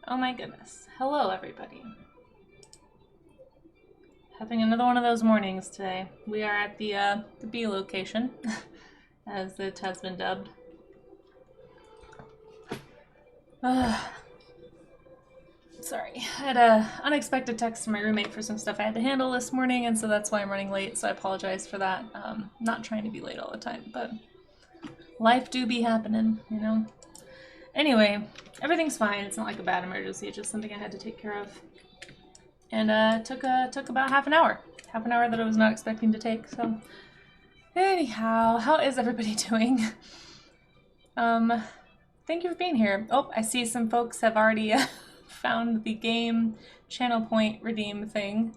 Oh my goodness. Hello, everybody. Having another one of those mornings today. We are at the B location, as it has been dubbed. Sorry, I had a unexpected text from my roommate for some stuff I had to handle this morning, and so that's why I'm running late, so I apologize for that. Not trying to be late all the time, but life do be happening, you know? Anyway, everything's fine. It's not like a bad emergency, it's just something I had to take care of. And it took about half an hour that I was not expecting to take. So anyhow, how is everybody doing? Thank you for being here. Oh, I see some folks have already found the game channel point redeem thing.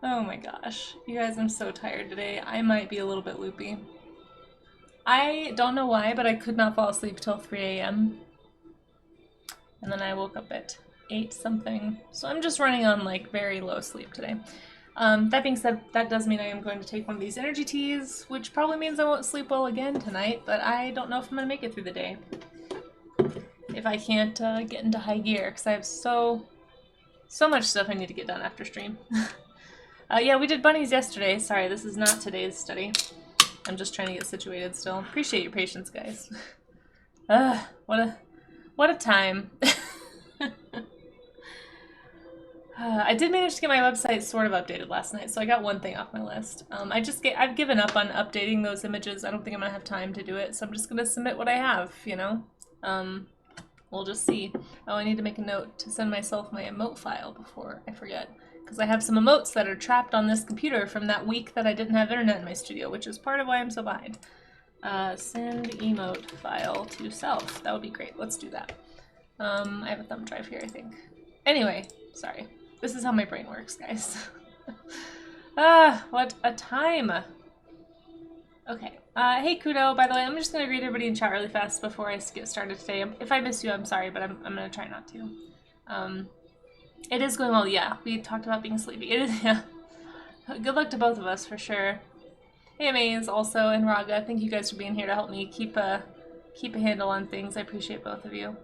Oh my gosh, you guys, I'm so tired today. I might be a little bit loopy. I don't know why, but I could not fall asleep till 3 a.m. and then I woke up at 8 something. So I'm just running on like very low sleep today. That being said, that does mean I am going to take one of these energy teas, which probably means I won't sleep well again tonight, but I don't know if I'm going to make it through the day. If I can't get into high gear, because I have so much stuff I need to get done after stream. Yeah, we did bunnies yesterday. Sorry, this is not today's study. I'm just trying to get situated still. Appreciate your patience, guys. What a time. I did manage to get my website sort of updated last night, so I got one thing off my list. I've given up on updating those images. I don't think I'm gonna have time to do it, so I'm just gonna submit what I have, you know? We'll just see. Oh, I need to make a note to send myself my emote file before I forget, because I have some emotes that are trapped on this computer from that week that I didn't have internet in my studio, which is part of why I'm so behind. Send emote file to self. That would be great. Let's do that. I have a thumb drive here, I think. Anyway, sorry. This is how my brain works, guys. What a time. Okay. Hey, Kudo, by the way, I'm just going to greet everybody in chat really fast before I get started today. If I miss you, I'm sorry, but I'm going to try not to. It is going well, yeah. We talked about being sleepy. It is, yeah. Good luck to both of us, for sure. Hey, Amaze, also, and Raga, thank you guys for being here to help me keep a handle on things. I appreciate both of you.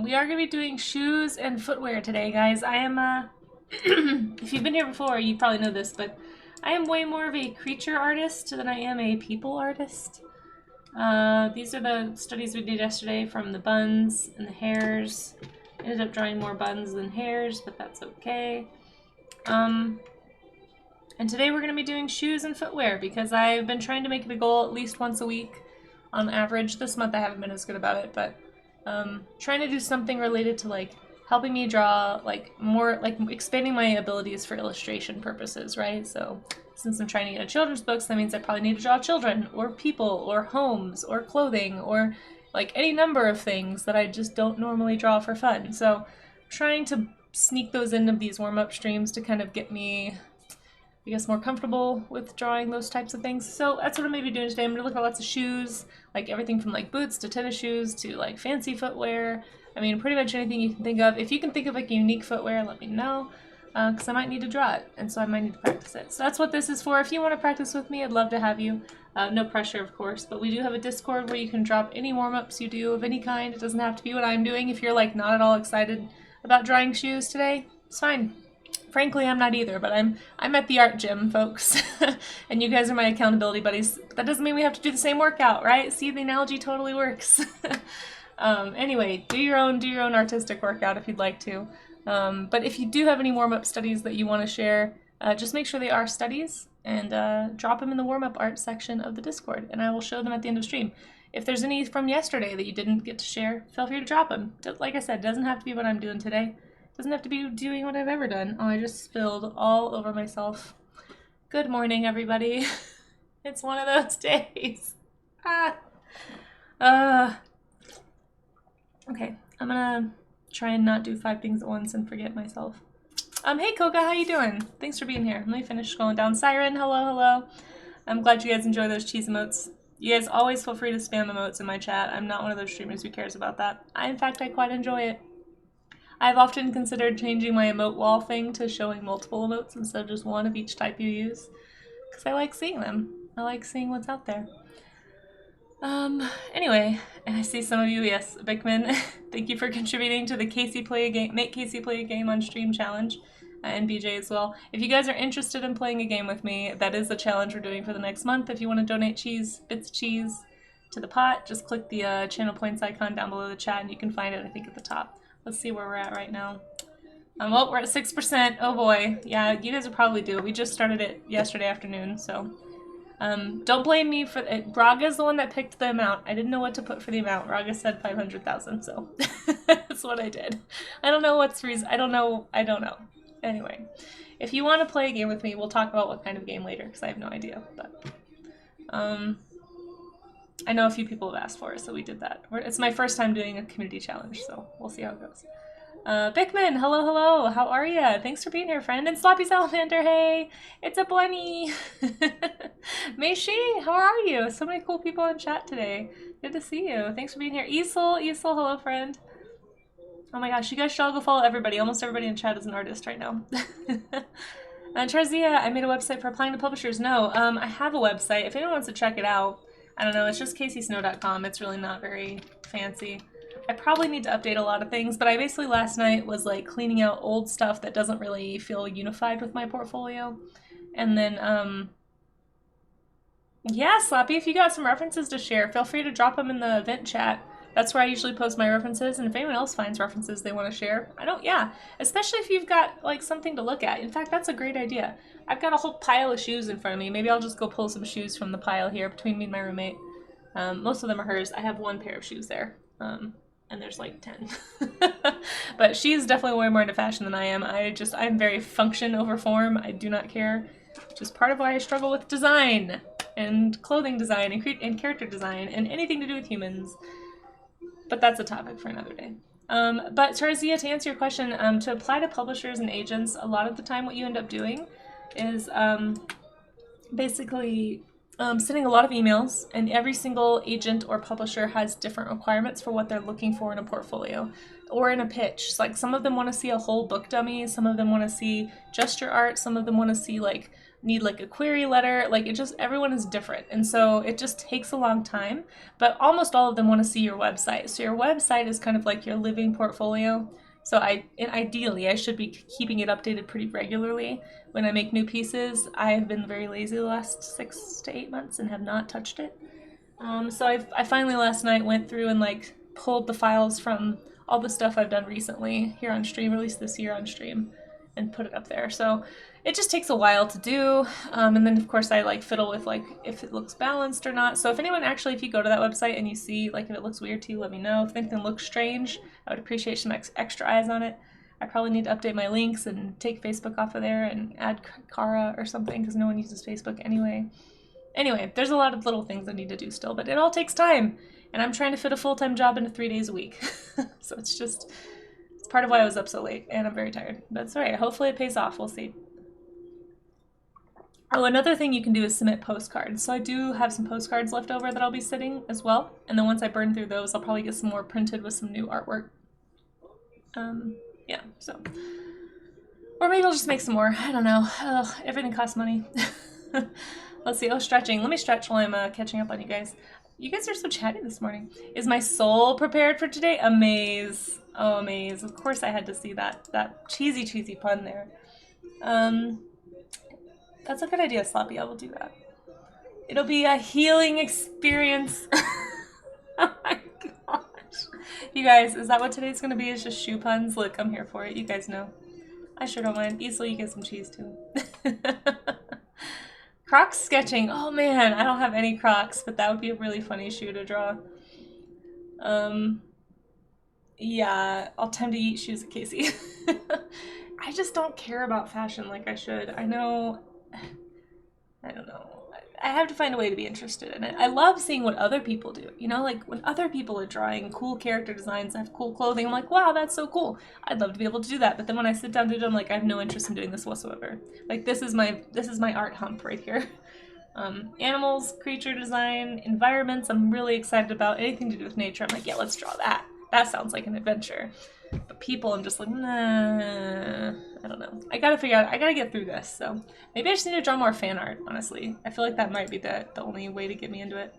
We are going to be doing shoes and footwear today, guys. I am, if you've been here before, you probably know this, but I am way more of a creature artist than I am a people artist. These are the studies we did yesterday from the buns and the hairs. Ended up drawing more buns than hairs, but that's okay. And today we're going to be doing shoes and footwear because I've been trying to make it a goal at least once a week on average. This month I haven't been as good about it, but trying to do something related to like helping me draw like more, like expanding my abilities for illustration purposes, right? So since I'm trying to get into children's books, that means I probably need to draw children or people or homes or clothing or like any number of things that I just don't normally draw for fun. So trying to sneak those into these warm-up streams to kind of get me, I guess, more comfortable with drawing those types of things. So that's what I'm going to be doing today. I'm going to look at lots of shoes, like everything from like boots to tennis shoes to like fancy footwear. I mean, pretty much anything you can think of. If you can think of like unique footwear, let me know, because I might need to draw it, and so I might need to practice it. So that's what this is for. If you want to practice with me, I'd love to have you. No pressure, of course, but we do have a Discord where you can drop any warm-ups you do of any kind. It doesn't have to be what I'm doing. If you're like not at all excited about drawing shoes today, it's fine. Frankly, I'm not either, but I'm at the art gym, folks, and you guys are my accountability buddies. That doesn't mean we have to do the same workout, right? See, the analogy totally works. Anyway, do your own artistic workout if you'd like to. But if you do have any warm-up studies that you want to share, just make sure they are studies and drop them in the warm-up art section of the Discord, and I will show them at the end of stream. If there's any from yesterday that you didn't get to share, feel free to drop them. Like I said, it doesn't have to be what I'm doing today. Doesn't have to be doing what I've ever done. Oh, I just spilled all over myself. Good morning, everybody. It's one of those days. Okay, I'm gonna try and not do 5 things at once and forget myself. Hey Koga, how you doing? Thanks for being here. Let me finish scrolling down. Siren, hello. I'm glad you guys enjoy those cheese emotes. You guys always feel free to spam emotes in my chat. I'm not one of those streamers who cares about that. In fact, I quite enjoy it. I've often considered changing my emote wall thing to showing multiple emotes instead of just one of each type you use, because I like seeing them. I like seeing what's out there. Anyway, and I see some of you, yes, Bickman, thank you for contributing to the Casey Play a Game, Make Casey Play a Game on Stream challenge, and BJ as well. If you guys are interested in playing a game with me, that is the challenge we're doing for the next month. If you want to donate bits of cheese to the pot, just click the channel points icon down below the chat and you can find it, I think, at the top. Let's see where we're at right now. Well, we're at 6%. Oh boy. Yeah, you guys will probably do it. We just started it yesterday afternoon, so... don't blame me for it. Raga's the one that picked the amount. I didn't know what to put for the amount. Raga said 500,000, so that's what I did. I don't know what's reason. I don't know. Anyway, if you want to play a game with me, we'll talk about what kind of game later, because I have no idea. But I know a few people have asked for it, so we did that. It's my first time doing a community challenge, so we'll see how it goes. Bickman, hello, how are ya? Thanks for being here, friend. And Sloppy Salamander, hey, it's a bunny. Meishi, how are you? So many cool people in chat today. Good to see you. Thanks for being here. Isel, hello, friend. Oh my gosh, you guys should all go follow everybody. Almost everybody in chat is an artist right now. Charzia, I made a website for applying to publishers. No, I have a website. If anyone wants to check it out, I don't know, it's just caseysnow.com. It's really not very fancy. I probably need to update a lot of things, but I basically last night was like cleaning out old stuff that doesn't really feel unified with my portfolio. And then, yeah, Sloppy, if you got some references to share, feel free to drop them in the event chat. That's where I usually post my references, and if anyone else finds references they want to share, yeah, especially if you've got like something to look at. In fact, that's a great idea. I've got a whole pile of shoes in front of me. Maybe I'll just go pull some shoes from the pile here between me and my roommate. Most of them are hers. I have one pair of shoes there. And there's like 10. But she's definitely way more into fashion than I am. I'm very function over form. I do not care. Which is part of why I struggle with design and clothing design and character design and anything to do with humans. But that's a topic for another day. But Tarzia, to answer your question, to apply to publishers and agents, a lot of the time what you end up doing is basically sending a lot of emails, and every single agent or publisher has different requirements for what they're looking for in a portfolio or in a pitch. So, like, some of them want to see a whole book dummy, some of them want to see just your art, some of them want to see need a query letter. Like, everyone is different, and so it just takes a long time, but almost all of them want to see your website. So your website is kind of like your living portfolio. So ideally, I should be keeping it updated pretty regularly when I make new pieces. I have been very lazy the last 6 to 8 months and have not touched it. So I finally last night went through and pulled the files from all the stuff I've done recently here on stream, released this year on stream, and put it up there. So it just takes a while to do, and then of course I fiddle with if it looks balanced or not. So if anyone if you go to that website and you see if it looks weird to you, let me know. If anything looks strange, I would appreciate some extra eyes on it. I probably need to update my links and take Facebook off of there and add Kara or something, because no one uses Facebook anyway. Anyway, there's a lot of little things I need to do still, but it all takes time, and I'm trying to fit a full-time job into 3 days a week. So it's part of why I was up so late, and I'm very tired. But it's alright, hopefully it pays off, we'll see. Oh, another thing you can do is submit postcards. So I do have some postcards left over that I'll be sitting as well. And then once I burn through those, I'll probably get some more printed with some new artwork. Yeah, so. Or maybe I'll just make some more. I don't know. Oh, everything costs money. Let's see. Oh, stretching. Let me stretch while I'm catching up on you guys. You guys are so chatty this morning. Is my soul prepared for today? Amaze. Oh, amaze. Of course I had to see that cheesy pun there. That's a good idea, Sloppy. I will do that. It'll be a healing experience. Oh my gosh. You guys, is that what today's gonna be? Is just shoe puns? Look, I'm here for it. You guys know. I sure don't mind. Easily you get some cheese too. Crocs sketching. Oh man, I don't have any Crocs, but that would be a really funny shoe to draw. Yeah, I'll tend to eat shoes at Casey. I just don't care about fashion like I should. I know, I don't know. I have to find a way to be interested in it. I love seeing what other people do. You know, when other people are drawing cool character designs, have cool clothing, I'm like, wow, that's so cool. I'd love to be able to do that. But then when I sit down to do it, I'm like, I have no interest in doing this whatsoever. This is my art hump right here. Animals, creature design, environments, I'm really excited about. Anything to do with nature, I'm like, yeah, let's draw that. That sounds like an adventure. But people, I'm just like, nah, I don't know. I gotta get through this, so maybe I just need to draw more fan art, honestly. I feel like that might be the only way to get me into it.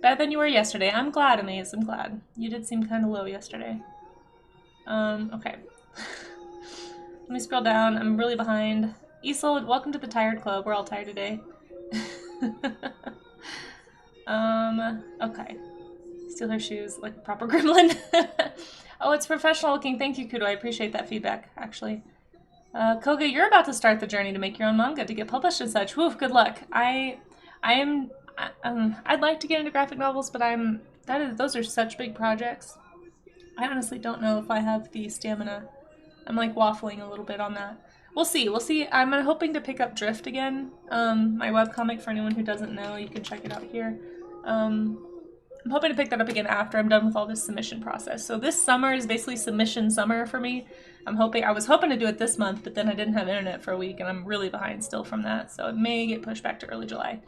Better than you were yesterday. I'm glad, Amaze. I'm glad. You did seem kind of low yesterday. Okay. Let me scroll down. I'm really behind. Isol, welcome to the Tired Club. We're all tired today. Okay. Steal her shoes like a proper gremlin. Oh, it's professional looking. Thank you, Kudo. I appreciate that feedback, actually. Koga, you're about to start the journey to make your own manga to get published and such. Woof, good luck. I'd like to get into graphic novels, but those are such big projects. I honestly don't know if I have the stamina. I'm like waffling a little bit on that. We'll see. We'll see. I'm hoping to pick up Drift again. My webcomic, for anyone who doesn't know, you can check it out here. I'm hoping to pick that up again after I'm done with all this submission process. So this summer is basically submission summer for me. I was hoping to do it this month, but then I didn't have internet for a week and I'm really behind still from that. So it may get pushed back to early July.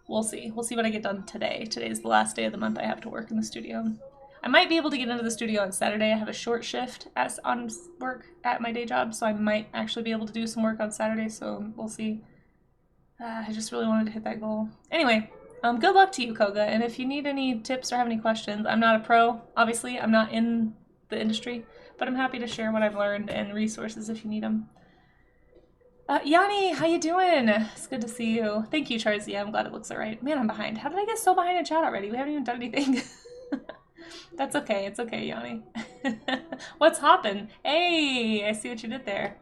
We'll see. We'll see what I get done today. Today's the last day of the month I have to work in the studio. I might be able to get into the studio on Saturday. I have a short shift on work at my day job, so I might actually be able to do some work on Saturday, so we'll see. I just really wanted to hit that goal. Anyway, good luck to you, Koga, and if you need any tips or have any questions, I'm not a pro, obviously. I'm not in the industry, but I'm happy to share what I've learned and resources if you need them. Yanni, how you doing? It's good to see you. Thank you, Charles. Yeah, I'm glad it looks alright. Man, I'm behind. How did I get so behind in chat already? We haven't even done anything. That's okay. It's okay, Yanni. What's hoppin'? Hey, I see what you did there.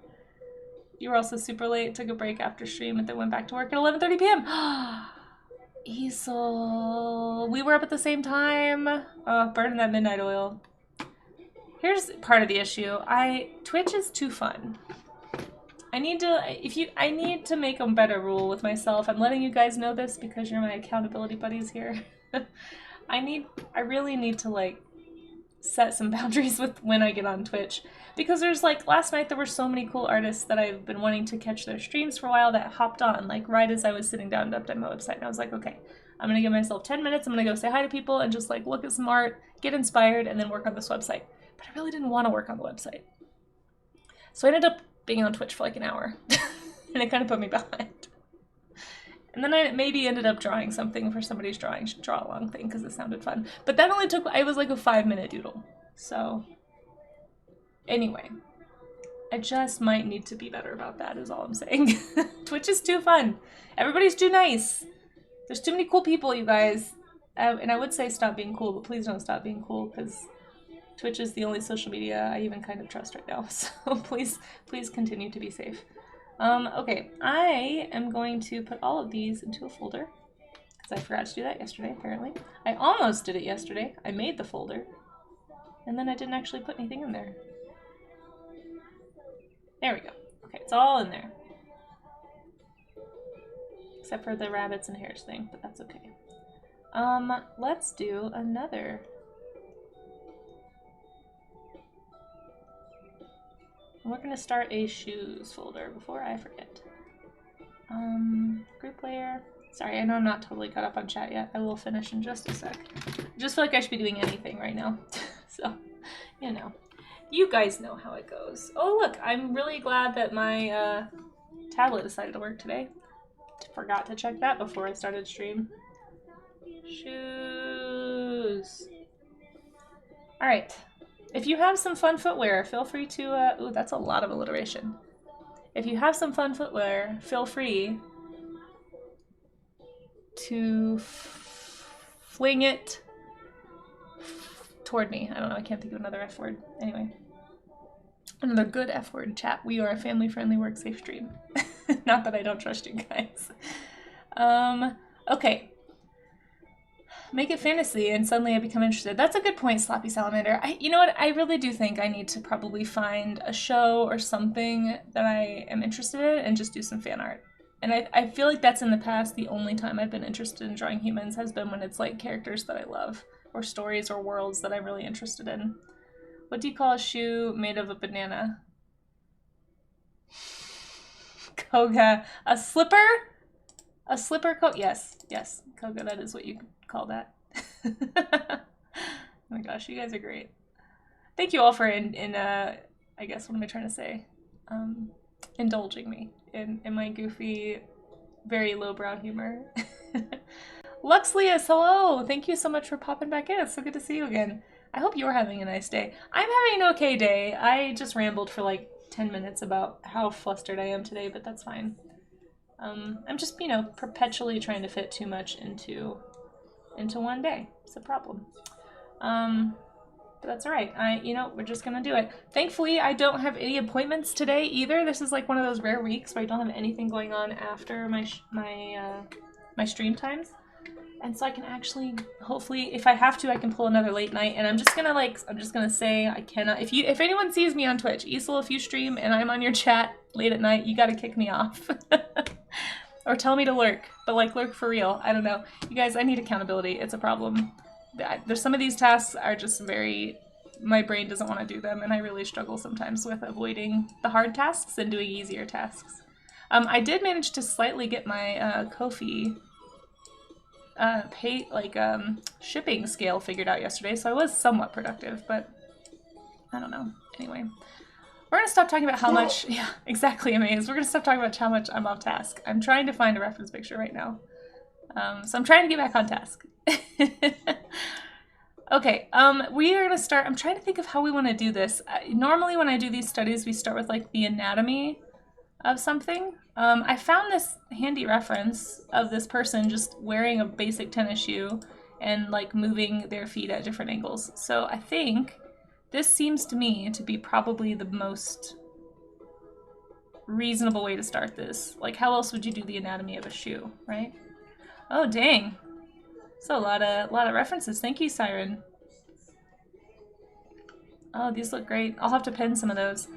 You were also super late, took a break after stream, and then went back to work at 11:30 p.m. Isol. We were up at the same time. Burning that midnight oil. Here's part of the issue. Twitch is too fun. I need to make a better rule with myself. I'm letting you guys know this because you're my accountability buddies here. I really need to like set some boundaries with when I get on Twitch, because there's like last night there were so many cool artists that I've been wanting to catch their streams for a while that hopped on like right as I was sitting down to update my website, and I was like, okay, I'm gonna give myself 10 minutes, I'm gonna go say hi to people and just like look at some art, get inspired, and then work on this website. But I really didn't want to work on the website, so I ended up being on Twitch for like an hour and it kind of put me behind. And then I maybe ended up drawing something for somebody's draw along thing because it sounded fun. But that only took, it was like a 5-minute doodle. So anyway, I just might need to be better about that is all I'm saying. Twitch is too fun. Everybody's too nice. There's too many cool people, you guys. And I would say stop being cool, but please don't stop being cool because Twitch is the only social media I even kind of trust right now. So please continue to be safe. Okay, I am going to put all of these into a folder because I forgot to do that yesterday, apparently. I almost did it yesterday. I made the folder, and then I didn't actually put anything in there. There we go. Okay, it's all in there. Except for the rabbits and hares thing, but that's okay. Let's do another. We're gonna start a shoes folder before I forget. Group layer. Sorry, I know I'm not totally caught up on chat yet. I will finish in just a sec. I just feel like I should be doing anything right now. So, you know. You guys know how it goes. Oh look, I'm really glad that my tablet decided to work today. Forgot to check that before I started stream. Shoes. Alright. If you have some fun footwear, feel free to, ooh, that's a lot of alliteration. If you have some fun footwear, feel free to fling it toward me. I don't know, I can't think of another F word. Anyway. Another good F word, chat. We are a family-friendly, work-safe stream. Not that I don't trust you guys. Okay. Make it fantasy and suddenly I become interested. That's a good point, Sloppy Salamander. You know what? I really do think I need to probably find a show or something that I am interested in and just do some fan art. And I feel like that's in the past the only time I've been interested in drawing humans has been when it's like characters that I love or stories or worlds that I'm really interested in. What do you call a shoe made of a banana? Koga. A slipper? A slipper coat? Yes, yes. Koga, that is what you call that. Oh my gosh, you guys are great. Thank you all for I guess, what am I trying to say? Indulging me in my goofy, very lowbrow humor. Luxlius, hello! Thank you so much for popping back in. It's so good to see you again. I hope you're having a nice day. I'm having an okay day. I just rambled for like 10 minutes about how flustered I am today, but that's fine. I'm just, you know, perpetually trying to fit too much into one day. It's a problem. But that's all right. We're just gonna do it. Thankfully, I don't have any appointments today either. This is like one of those rare weeks where I don't have anything going on after my stream times. And so I can actually, hopefully, if I have to, I can pull another late night. And I'm just gonna say I cannot. If anyone sees me on Twitch, Isel, if you stream and I'm on your chat late at night, you gotta kick me off. Or tell me to lurk, but like lurk for real. I don't know. You guys, I need accountability. It's a problem. There's some of these tasks are just my brain doesn't want to do them, and I really struggle sometimes with avoiding the hard tasks and doing easier tasks. I did manage to slightly get my Ko-fi shipping scale figured out yesterday, so I was somewhat productive, but I don't know. Anyway, we're gonna stop talking about how much, yeah, exactly, Amaze. We're gonna stop talking about how much I'm off task. I'm trying to find a reference picture right now. So I'm trying to get back on task. Okay, we are gonna start, I'm trying to think of how we want to do this. Normally when I do these studies, we start with like the anatomy of something. I found this handy reference of this person just wearing a basic tennis shoe and like moving their feet at different angles. So I think this seems to me to be probably the most reasonable way to start this. Like, how else would you do the anatomy of a shoe, right? Oh, dang. So a lot of references. Thank you, Siren. Oh, these look great. I'll have to pin some of those.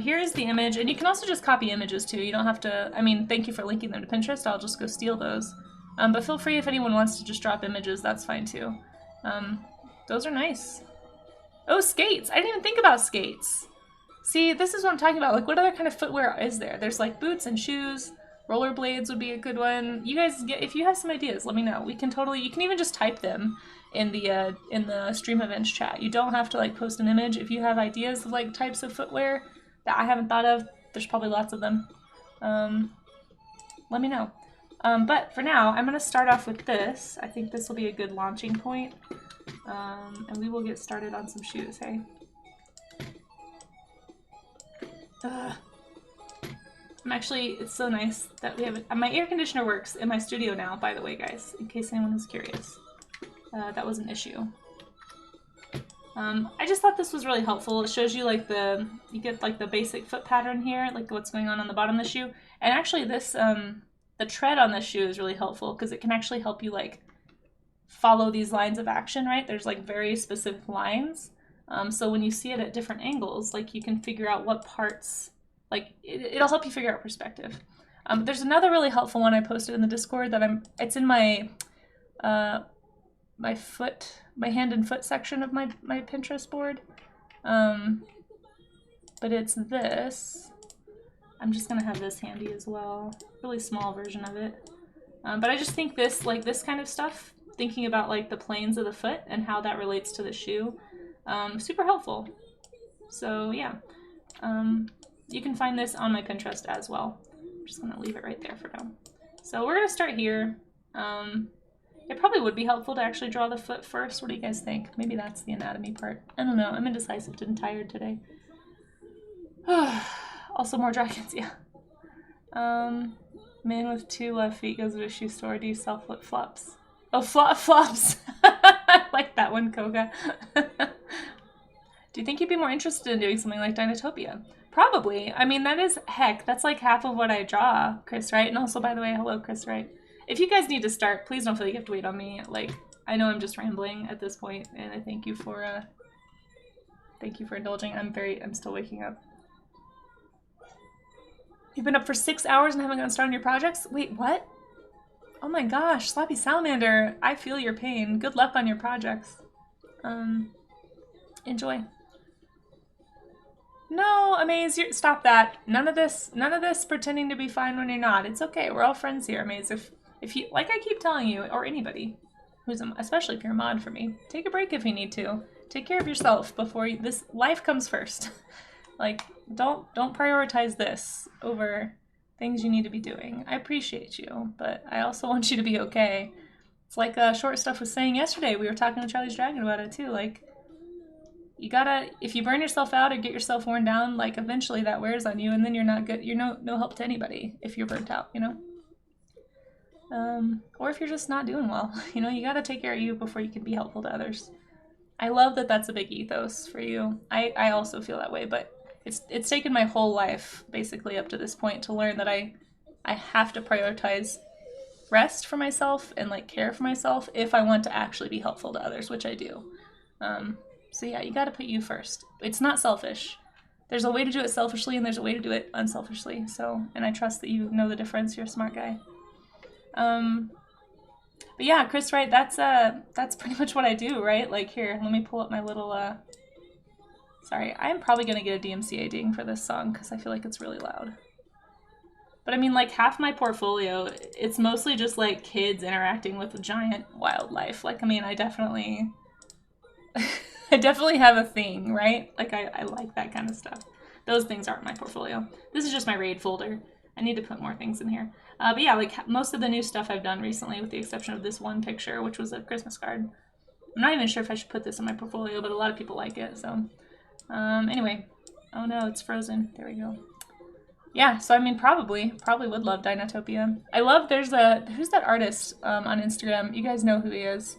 Here's the image, and you can also just copy images too. You don't have to, I mean, thank you for linking them to Pinterest. I'll just go steal those. But feel free if anyone wants to just drop images, that's fine too. Those are nice. Oh, skates! I didn't even think about skates. See, this is what I'm talking about. Like, what other kind of footwear is there? There's like boots and shoes. Rollerblades would be a good one. You guys, if you have some ideas, let me know. We can totally, you can even just type them in the stream events chat. You don't have to like post an image. If you have ideas of like types of footwear that I haven't thought of, there's probably lots of them. Let me know. But for now, I'm gonna start off with this. I think this will be a good launching point. And we will get started on some shoes, hey? It's so nice that we have it. My air conditioner works in my studio now, by the way, guys, in case anyone was curious. That was an issue. I just thought this was really helpful. It shows you like you get like the basic foot pattern here, like what's going on the bottom of the shoe. And actually this, the tread on this shoe is really helpful because it can actually help you like follow these lines of action, right? There's like very specific lines. So when you see it at different angles, like you can figure out what parts, like it'll help you figure out perspective. There's another really helpful one I posted in the Discord that it's in my my hand and foot section of my Pinterest board. But it's this. I'm just gonna have this handy as well. Really small version of it. But I just think this kind of stuff, thinking about like the planes of the foot and how that relates to the shoe, super helpful. So yeah, you can find this on my Pinterest as well. I'm just gonna leave it right there for now. So we're gonna start here. It probably would be helpful to actually draw the foot first. What do you guys think? Maybe that's the anatomy part. I don't know. I'm indecisive and tired today. Also more dragons, yeah. Man with 2 left feet goes to a shoe store. Do you sell flip-flops? Oh, flops! I like that one, Koga. Do you think you'd be more interested in doing something like Dinotopia? Probably. I mean, that's like half of what I draw, Chris Wright. And also, by the way, hello, Chris Wright. If you guys need to start, please don't feel like you have to wait on me. Like, I know I'm just rambling at this point, and I thank you for indulging. I'm still waking up. You've been up for 6 hours and haven't gotten started on your projects? Wait, what? Oh my gosh, Sloppy Salamander, I feel your pain. Good luck on your projects. Enjoy. No, Amaze, stop that. None of this pretending to be fine when you're not. It's okay, we're all friends here, Amaze. If you, like I keep telling you, or anybody, especially if you're a mod for me, take a break if you need to. Take care of yourself before this life comes first. Like, don't prioritize this over things you need to be doing. I appreciate you, but I also want you to be okay. It's like Short Stuff was saying yesterday. We were talking to Charlie's Dragon about it too. Like, you gotta, if you burn yourself out or get yourself worn down, like eventually that wears on you, and then you're not good. You're no help to anybody if you're burnt out, you know. Or if you're just not doing well, you know, you gotta take care of you before you can be helpful to others. I love that that's a big ethos for you. I also feel that way, but it's taken my whole life basically up to this point to learn that I have to prioritize rest for myself and like care for myself if I want to actually be helpful to others, which I do. So yeah, you got to put you first. It's not selfish. There's a way to do it selfishly and there's a way to do it unselfishly. So, and I trust that you know the difference. You're a smart guy. But yeah, Chris, right? That's pretty much what I do, right? Like here, let me pull up my little. Sorry, I'm probably gonna get a DMCA ding for this song because I feel like it's really loud. But I mean, like half my portfolio, it's mostly just like kids interacting with giant wildlife. Like, I mean, I definitely have a thing, right? Like, I like that kind of stuff. Those things aren't my portfolio. This is just my raid folder. I need to put more things in here. But yeah, like most of the new stuff I've done recently, with the exception of this one picture, which was a Christmas card. I'm not even sure if I should put this in my portfolio, but a lot of people like it, so. Anyway. Oh no, it's frozen. There we go. Yeah, so I mean, probably would love Dinotopia. I love, who's that artist on Instagram? You guys know who he is.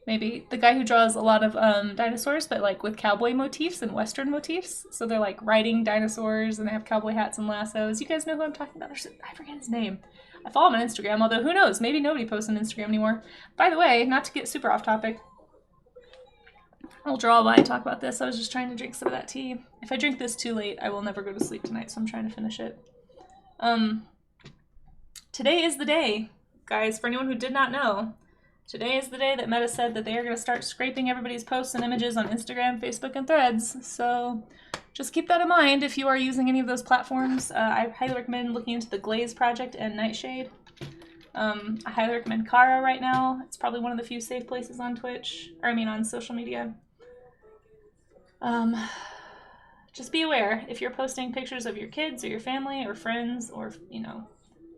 Maybe. The guy who draws a lot of dinosaurs, but like with cowboy motifs and western motifs. So they're like riding dinosaurs and they have cowboy hats and lassos. You guys know who I'm talking about? I forget his name. I follow him on Instagram, although who knows? Maybe nobody posts on Instagram anymore. By the way, not to get super off topic, I'll draw while I talk about this. I was just trying to drink some of that tea. If I drink this too late, I will never go to sleep tonight, so I'm trying to finish it. Today is the day, guys, for anyone who did not know. Today is the day that Meta said that they are going to start scraping everybody's posts and images on Instagram, Facebook, and Threads. So just keep that in mind if you are using any of those platforms. I highly recommend looking into the Glaze project and Nightshade. I highly recommend Kara right now. It's probably one of the few safe places on Twitch, or I mean on social media. Just be aware if you're posting pictures of your kids or your family or friends or, you know,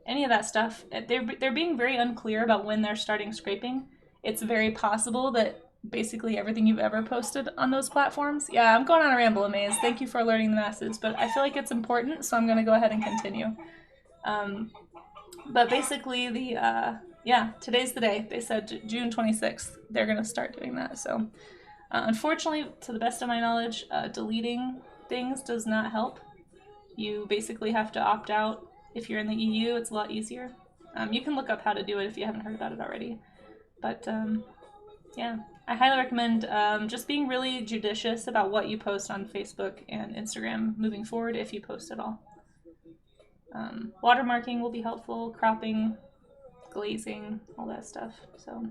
any of that stuff. They're being very unclear about when they're starting scraping. It's very possible that basically everything you've ever posted on those platforms. Yeah, I'm going on a ramble, Amaze. Thank you for alerting the masses, but I feel like it's important, so I'm going to go ahead and continue. But basically, yeah, today's the day. They said June 26th, they're going to start doing that. So, unfortunately, to the best of my knowledge, deleting things does not help. You basically have to opt out. If you're in the EU, it's a lot easier. You can look up how to do it if you haven't heard about it already. But, yeah, I highly recommend just being really judicious about what you post on Facebook and Instagram moving forward if you post at all. Watermarking will be helpful, cropping, glazing, all that stuff. So,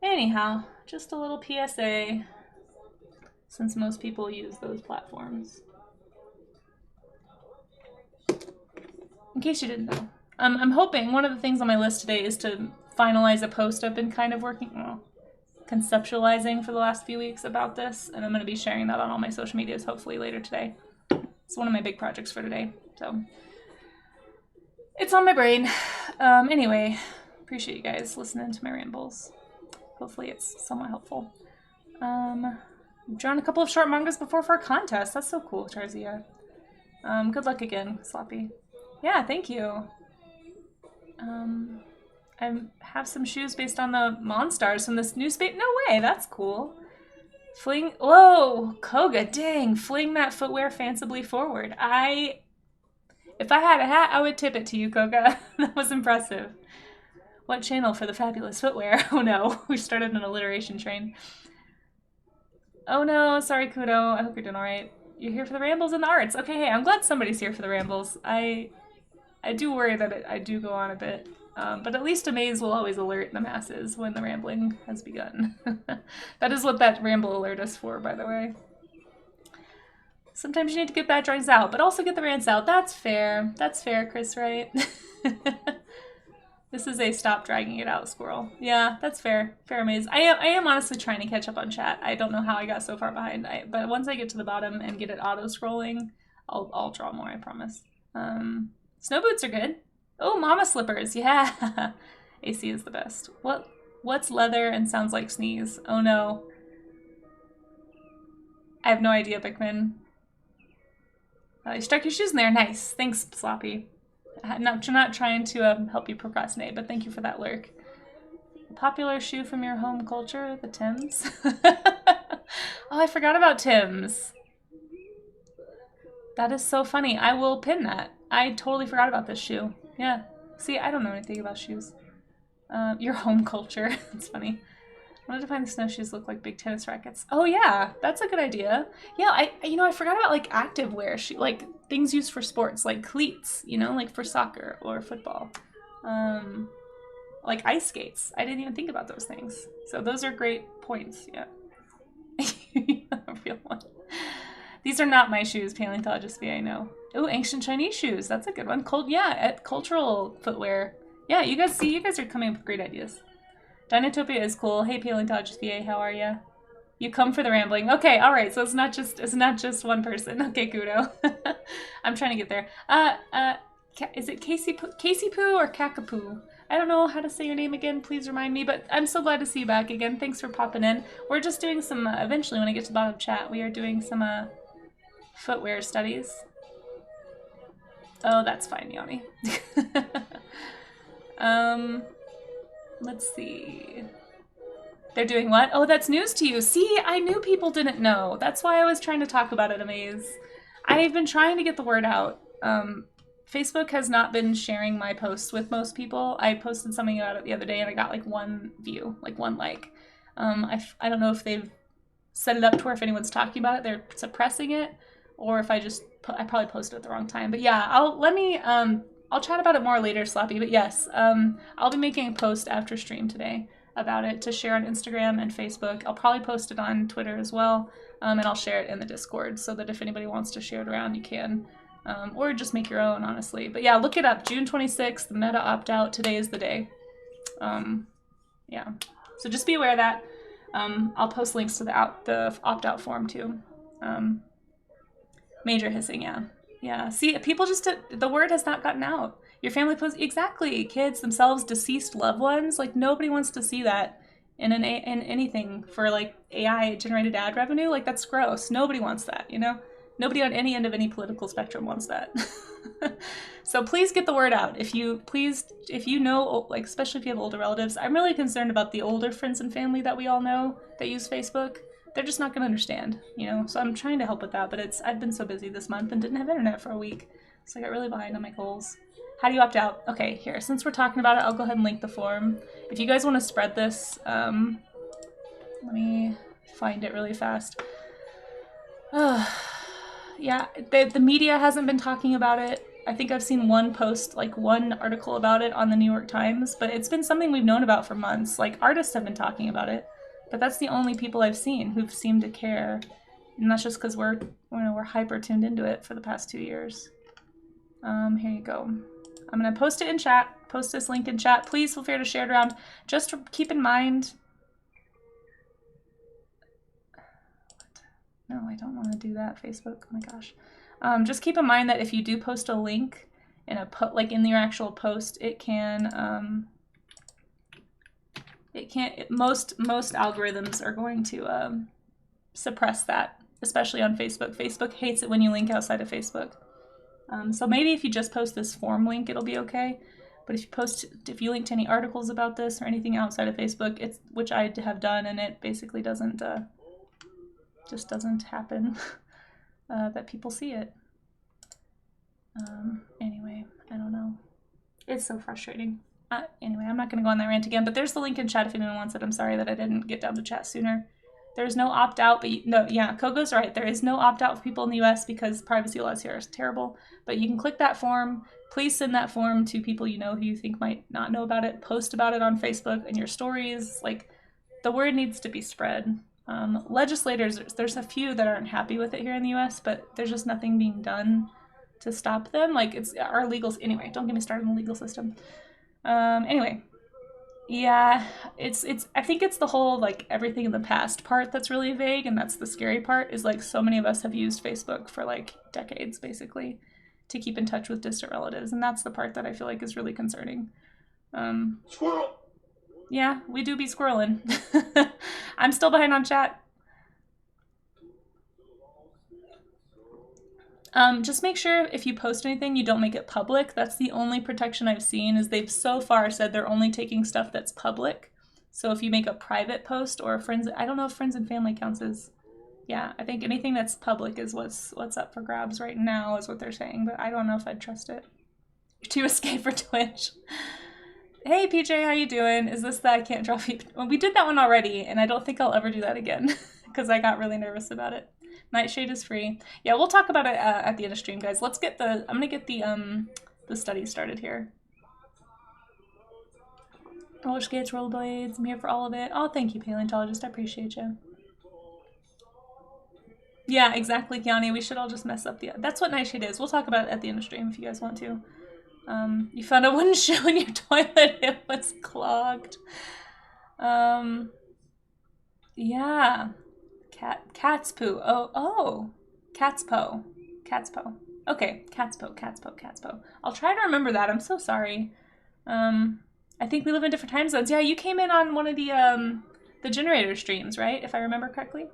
anyhow, just a little PSA, since most people use those platforms. In case you didn't know. I'm hoping, one of the things on my list today is to finalize a post I've been kind of conceptualizing for the last few weeks about this, and I'm going to be sharing that on all my social medias hopefully later today. It's one of my big projects for today, so it's on my brain. Anyway, appreciate you guys listening to my rambles. Hopefully it's somewhat helpful. I've drawn a couple of short mangas before for a contest. That's so cool, Charzia. Good luck again, Sloppy. Yeah, thank you. I have some shoes based on the Monstars from this new space. No way, that's cool. Fling, whoa, Koga, dang, fling that footwear fancifully forward. If I had a hat, I would tip it to you, Koga. That was impressive. What channel for the fabulous footwear? Oh no, we started an alliteration train. Oh no, sorry Kudo, I hope you're doing alright. You're here for the rambles and the arts. Okay, hey, I'm glad somebody's here for the rambles. I do worry that I do go on a bit. But at least Amaze will always alert the masses when the rambling has begun. That is what that ramble alert is for, by the way. Sometimes you need to get bad drawings out, but also get the rants out. That's fair. That's fair, Chris, right? This is a stop dragging it out squirrel. Yeah, that's fair. Fair, Amaze. I am honestly trying to catch up on chat. I don't know how I got so far behind. But once I get to the bottom and get it auto-scrolling, I'll draw more, I promise. Snow boots are good. Oh, mama slippers, yeah. AC is the best. What's leather and sounds like sneeze? Oh no. I have no idea, Bickman. You stuck your shoes in there. Nice. Thanks, Sloppy. Not trying to help you procrastinate, but thank you for that lurk. A popular shoe from your home culture, the Tims. Oh, I forgot about Tims. That is so funny. I will pin that. I totally forgot about this shoe. Yeah. See, I don't know anything about shoes. Your home culture. That's funny. I wanted to find the snowshoes look like big tennis rackets. Oh yeah, that's a good idea. Yeah, I forgot about like activewear, like things used for sports, like cleats, like for soccer or football. Like ice skates. I didn't even think about those things. So those are great points, yeah. A real one. These are not my shoes, paleontologist V, I know. Oh, ancient Chinese shoes. That's a good one. At cultural footwear. Yeah, you guys are coming up with great ideas. Dinotopia is cool. Hey, paleontologist VA, how are ya? You come for the rambling. Okay, all right. So it's not just one person. Okay, Kudo. I'm trying to get there. Is it Casey Poo or Kakapoo? I don't know how to say your name again. Please remind me. But I'm so glad to see you back again. Thanks for popping in. We're just doing some. Eventually, when I get to the bottom of chat, we are doing some footwear studies. Oh, that's fine, Yoni. Let's see. They're doing what? Oh, that's news to you. See, I knew people didn't know. That's why I was trying to talk about it, Amaze. I've been trying to get the word out. Facebook has not been sharing my posts with most people. I posted something about it the other day and I got like one view, like one like. I don't know if they've set it up to where if anyone's talking about it, they're suppressing it, or if I probably posted it at the wrong time. But yeah, I'll chat about it more later, Sloppy, but yes, I'll be making a post after stream today about it to share on Instagram and Facebook. I'll probably post it on Twitter as well, and I'll share it in the Discord so that if anybody wants to share it around, you can, or just make your own, honestly. But yeah, look it up, June 26th, the meta opt-out, today is the day. Yeah, so just be aware of that. I'll post links to the opt-out form too. Major hissing, yeah. Yeah, see, people the word has not gotten out. Your family posts, exactly, kids themselves, deceased loved ones, like nobody wants to see that in anything for like AI generated ad revenue. Like that's gross. Nobody wants that, Nobody on any end of any political spectrum wants that. So please get the word out. If you know, like especially if you have older relatives, I'm really concerned about the older friends and family that we all know that use Facebook. They're just not going to understand, So I'm trying to help with that, but I've been so busy this month and didn't have internet for a week. So I got really behind on my goals. How do you opt out? Okay, here, since we're talking about it, I'll go ahead and link the form. If you guys want to spread this, let me find it really fast. Yeah, the media hasn't been talking about it. I think I've seen one post, like one article about it on the New York Times, but it's been something we've known about for months. Like artists have been talking about it. But that's the only people I've seen who've seemed to care. And that's just because we're hyper tuned into it for the past 2 years. Here you go. I'm going to post it in chat. Post this link in chat. Please feel free to share it around. Just keep in mind... No, I don't want to do that, Facebook. Oh my gosh. Just keep in mind that if you do post a link in in your actual post, it can... most algorithms are going to suppress that, especially on Facebook. Facebook hates it when you link outside of Facebook. So maybe if you just post this form link, it'll be okay. But if you link to any articles about this or anything outside of Facebook, which I have done, and it basically doesn't happen that people see it. Anyway, I don't know. It's so frustrating. Anyway, I'm not going to go on that rant again, but there's the link in chat if anyone wants it. I'm sorry that I didn't get down to chat sooner. There's no opt-out, but Kogo's right. There is no opt-out for people in the US because privacy laws here are terrible. But you can click that form. Please send that form to people you know who you think might not know about it. Post about it on Facebook and your stories. Like, the word needs to be spread. Legislators, there's a few that aren't happy with it here in the US, but there's just nothing being done to stop them. Like, it's our legals. Anyway, don't get me started on the legal system. Anyway, yeah, I think it's the whole, like, everything in the past part that's really vague, and that's the scary part, is, like, so many of us have used Facebook for, like, decades, basically, to keep in touch with distant relatives, and that's the part that I feel like is really concerning. Squirrel! Yeah, we do be squirreling. I'm still behind on chat. Just make sure if you post anything, you don't make it public. That's the only protection I've seen, is they've so far said they're only taking stuff that's public. So if you make a private post or friends, I don't know if friends and family counts as, yeah, I think anything that's public is what's up for grabs right now is what they're saying, but I don't know if I'd trust it. To escape for Twitch. Hey PJ, how you doing? Is this that I can't draw feet? Well, we did that one already, and I don't think I'll ever do that again because I got really nervous about it. Nightshade is free. Yeah, we'll talk about it at the end of stream, guys. Let's get the. I'm gonna get the study started here. Roller skates, rollerblades. I'm here for all of it. Oh, thank you, paleontologist. I appreciate you. Yeah, exactly, Kiani. We should all just mess up the. That's what Nightshade is. We'll talk about it at the end of stream if you guys want to. You found a wooden shoe in your toilet. It was clogged. Yeah. Cat's poo. Oh. Cat's po. Cat's po. Okay, cat's po. I'll try to remember that. I'm so sorry. I think we live in different time zones. Yeah, you came in on one of the generator streams, right? If I remember correctly.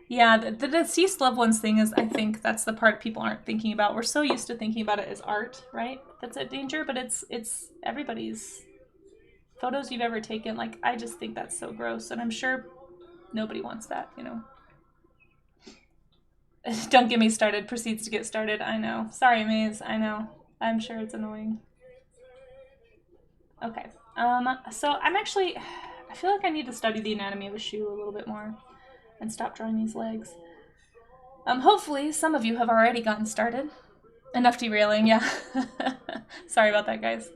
Yeah, the deceased loved ones thing is, I think that's the part people aren't thinking about. We're so used to thinking about it as art, right? That's a danger, but it's everybody's photos you've ever taken. Like, I just think that's so gross, and I'm sure nobody wants that, you know. Don't get me started. Proceeds to get started. I know. Sorry, Maze. I know. I'm sure it's annoying. Okay. So I'm actually, I feel like I need to study the anatomy of a shoe a little bit more and stop drawing these legs. Hopefully some of you have already gotten started. Enough derailing, yeah. Sorry about that, guys.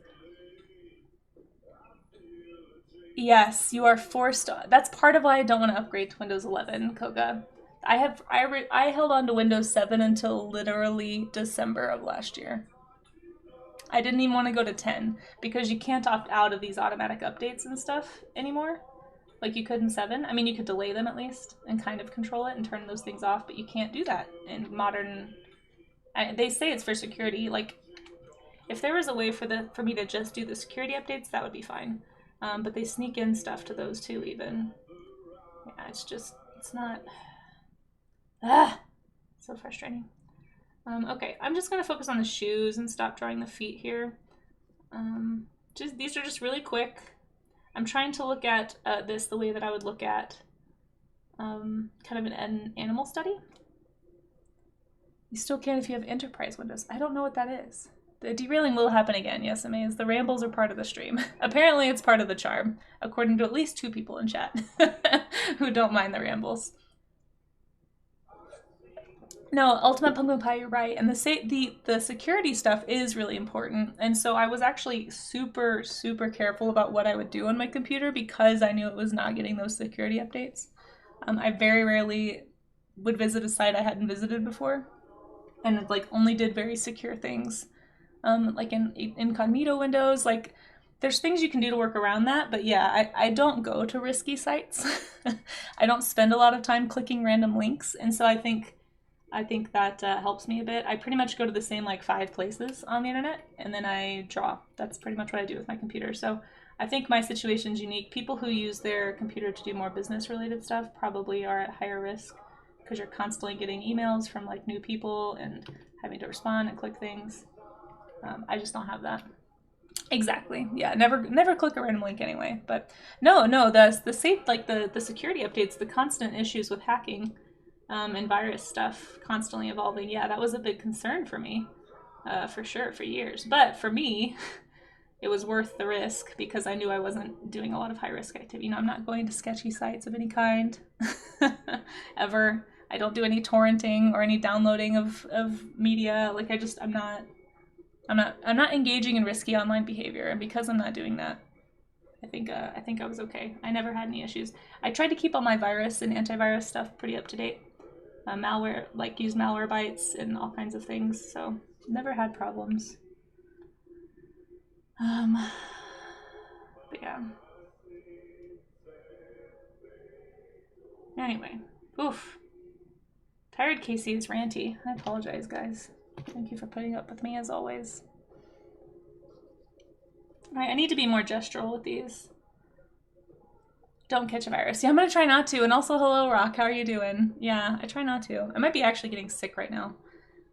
Yes, you are forced. That's part of why I don't want to upgrade to Windows 11, Koga. I held on to Windows 7 until literally December of last year. I didn't even want to go to 10 because you can't opt out of these automatic updates and stuff anymore. Like you could in 7. I mean, you could delay them at least and kind of control it and turn those things off, but you can't do that in modern. They say it's for security. Like, if there was a way for me to just do the security updates, that would be fine. But they sneak in stuff to those too, even. Yeah, it's not. So frustrating. Okay, I'm just gonna focus on the shoes and stop drawing the feet here. These are just really quick. I'm trying to look at this the way that I would look at kind of an animal study. You still can if you have enterprise windows. I don't know what that is. The derailing will happen again, yes, it means the rambles are part of the stream. Apparently it's part of the charm, according to at least 2 people in chat who don't mind the rambles. No, Ultimate Pumpkin Pie, you're right. And the security stuff is really important. And so I was actually super, super careful about what I would do on my computer because I knew it was not getting those security updates. I very rarely would visit a site I hadn't visited before. And like only did very secure things. Like in incognito windows, like there's things you can do to work around that, but yeah, I don't go to risky sites. I don't spend a lot of time clicking random links, and so I think that helps me a bit. I pretty much go to the same like 5 places on the internet, and then I draw. That's pretty much what I do with my computer. So I think my situation's unique. People who use their computer to do more business-related stuff probably are at higher risk because you're constantly getting emails from like new people and having to respond and click things. I just don't have that. Exactly. Yeah. Never click a random link anyway. But no. The safe, like the security updates, the constant issues with hacking, and virus stuff constantly evolving. Yeah, that was a big concern for me, for sure, for years. But for me, it was worth the risk because I knew I wasn't doing a lot of high risk activity. You know, I'm not going to sketchy sites of any kind, ever. I don't do any torrenting or any downloading of media. Like I'm not engaging in risky online behavior, and because I'm not doing that, I think I was okay. I never had any issues. I tried to keep all my virus and antivirus stuff pretty up to date. Malware, like use Malwarebytes and all kinds of things, so never had problems. But yeah. Anyway, oof. Tired Casey is ranty. I apologize, guys. Thank you for putting up with me as always. All right, I need to be more gestural with these. Don't catch a virus. Yeah, I'm gonna try not to. And also, hello, Rock. How are you doing? Yeah, I try not to. I might be actually getting sick right now.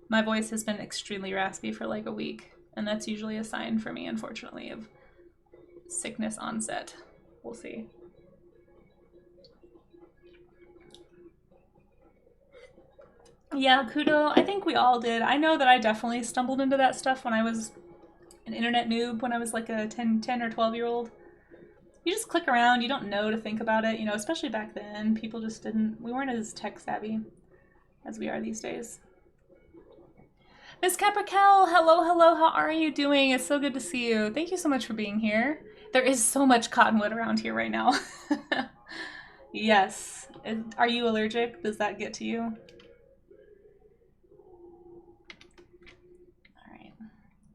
My voice has been extremely raspy for like a week, and that's usually a sign for me, unfortunately, of sickness onset. We'll see. Yeah, Kudo, I think we all did. I know that I definitely stumbled into that stuff when I was an internet noob, when I was like a 10 or 12-year-old. You just click around, you don't know to think about it, you know, especially back then. People just didn't, we weren't as tech savvy as we are these days. Miss Caprical, hello, hello, how are you doing? It's so good to see you. Thank you so much for being here. There is so much cottonwood around here right now. Yes. Are you allergic? Does that get to you?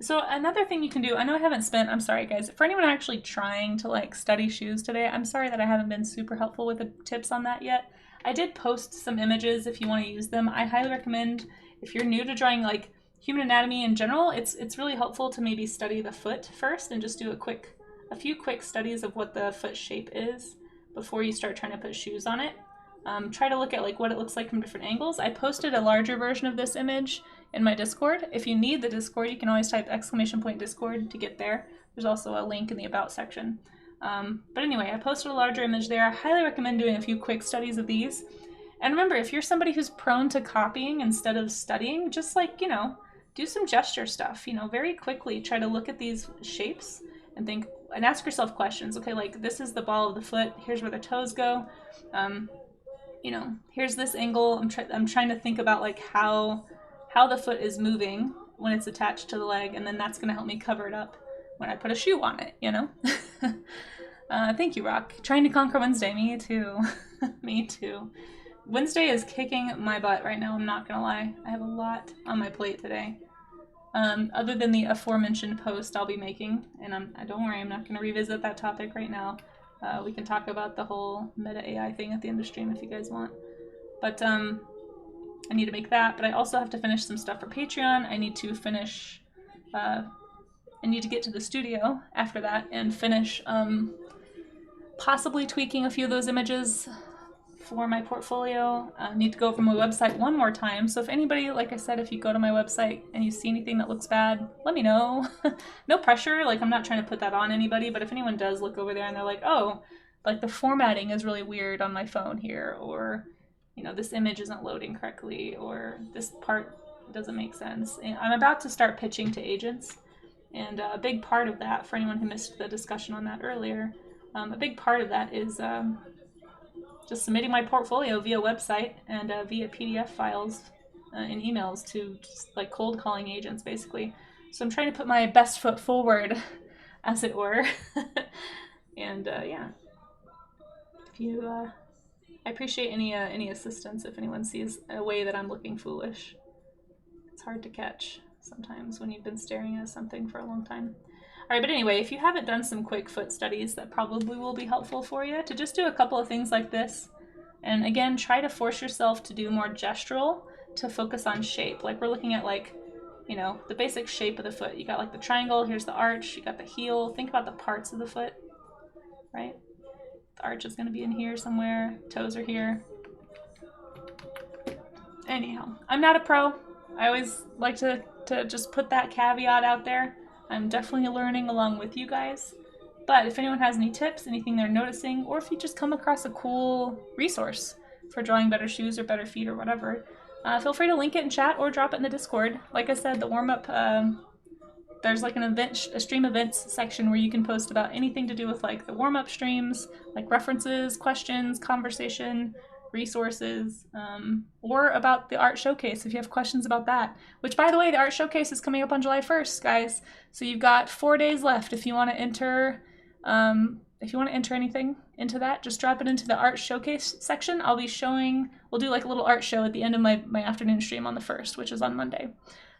So another thing you can do, I know I haven't spent, I'm sorry guys, for anyone actually trying to like study shoes today, I'm sorry that I haven't been super helpful with the tips on that yet. I did post some images if you want to use them. I highly recommend, if you're new to drawing like human anatomy in general, it's really helpful to maybe study the foot first and just do a few quick studies of what the foot shape is before you start trying to put shoes on it. Try to look at like what it looks like from different angles. I posted a larger version of this image in my Discord. If you need the Discord, you can always type !Discord to get there. There's also a link in the About section. But anyway, I posted a larger image there. I highly recommend doing a few quick studies of these. And remember, if you're somebody who's prone to copying instead of studying, just like, you know, do some gesture stuff, you know, very quickly try to look at these shapes and think, and ask yourself questions. Okay, like this is the ball of the foot, here's where the toes go. You know, here's this angle. I'm trying to think about like how the foot is moving when it's attached to the leg, and then that's going to help me cover it up when I put a shoe on it, you know? Thank you, Rock. Trying to conquer Wednesday. Me too. Me too. Wednesday is kicking my butt right now, I'm not going to lie. I have a lot on my plate today. Other than the aforementioned post I'll be making, and don't worry, I'm not going to revisit that topic right now. We can talk about the whole meta AI thing at the end of stream if you guys want. But I need to make that, but I also have to finish some stuff for Patreon. I need to finish, I need to get to the studio after that and finish possibly tweaking a few of those images for my portfolio. I need to go over my website one more time. So if anybody, like I said, if you go to my website and you see anything that looks bad, let me know. No pressure, like I'm not trying to put that on anybody, but if anyone does look over there and they're like, oh, like the formatting is really weird on my phone here, or, you know, this image isn't loading correctly, or this part doesn't make sense. And I'm about to start pitching to agents, and a big part of that, for anyone who missed the discussion on that earlier, a big part of that is just submitting my portfolio via website and via PDF files and emails to just like cold calling agents, basically. So I'm trying to put my best foot forward, as it were. And yeah, if you, I appreciate any assistance if anyone sees a way that I'm looking foolish. It's hard to catch sometimes when you've been staring at something for a long time. All right, but anyway, if you haven't done some quick foot studies, that probably will be helpful for you to just do a couple of things like this. And again, try to force yourself to do more gestural, to focus on shape. Like we're looking at like, you know, the basic shape of the foot. You got like the triangle, here's the arch, you got the heel. Think about the parts of the foot, right? The arch is gonna be in here somewhere, toes are here. Anyhow, I'm not a pro. I always like to just put that caveat out there. I'm definitely learning along with you guys. But if anyone has any tips, anything they're noticing, or if you just come across a cool resource for drawing better shoes or better feet or whatever, feel free to link it in chat or drop it in the Discord. Like I said, the warm-up, there's like a stream events section where you can post about anything to do with like the warm-up streams, like references, questions, conversation, resources, or about the art showcase if you have questions about that. Which, by the way, the art showcase is coming up on July 1st, guys. So you've got 4 days left if you want to enter. If you want to enter anything into that, just drop it into the art showcase section. I'll be showing. We'll do like a little art show at the end of my afternoon stream on the 1st, which is on Monday.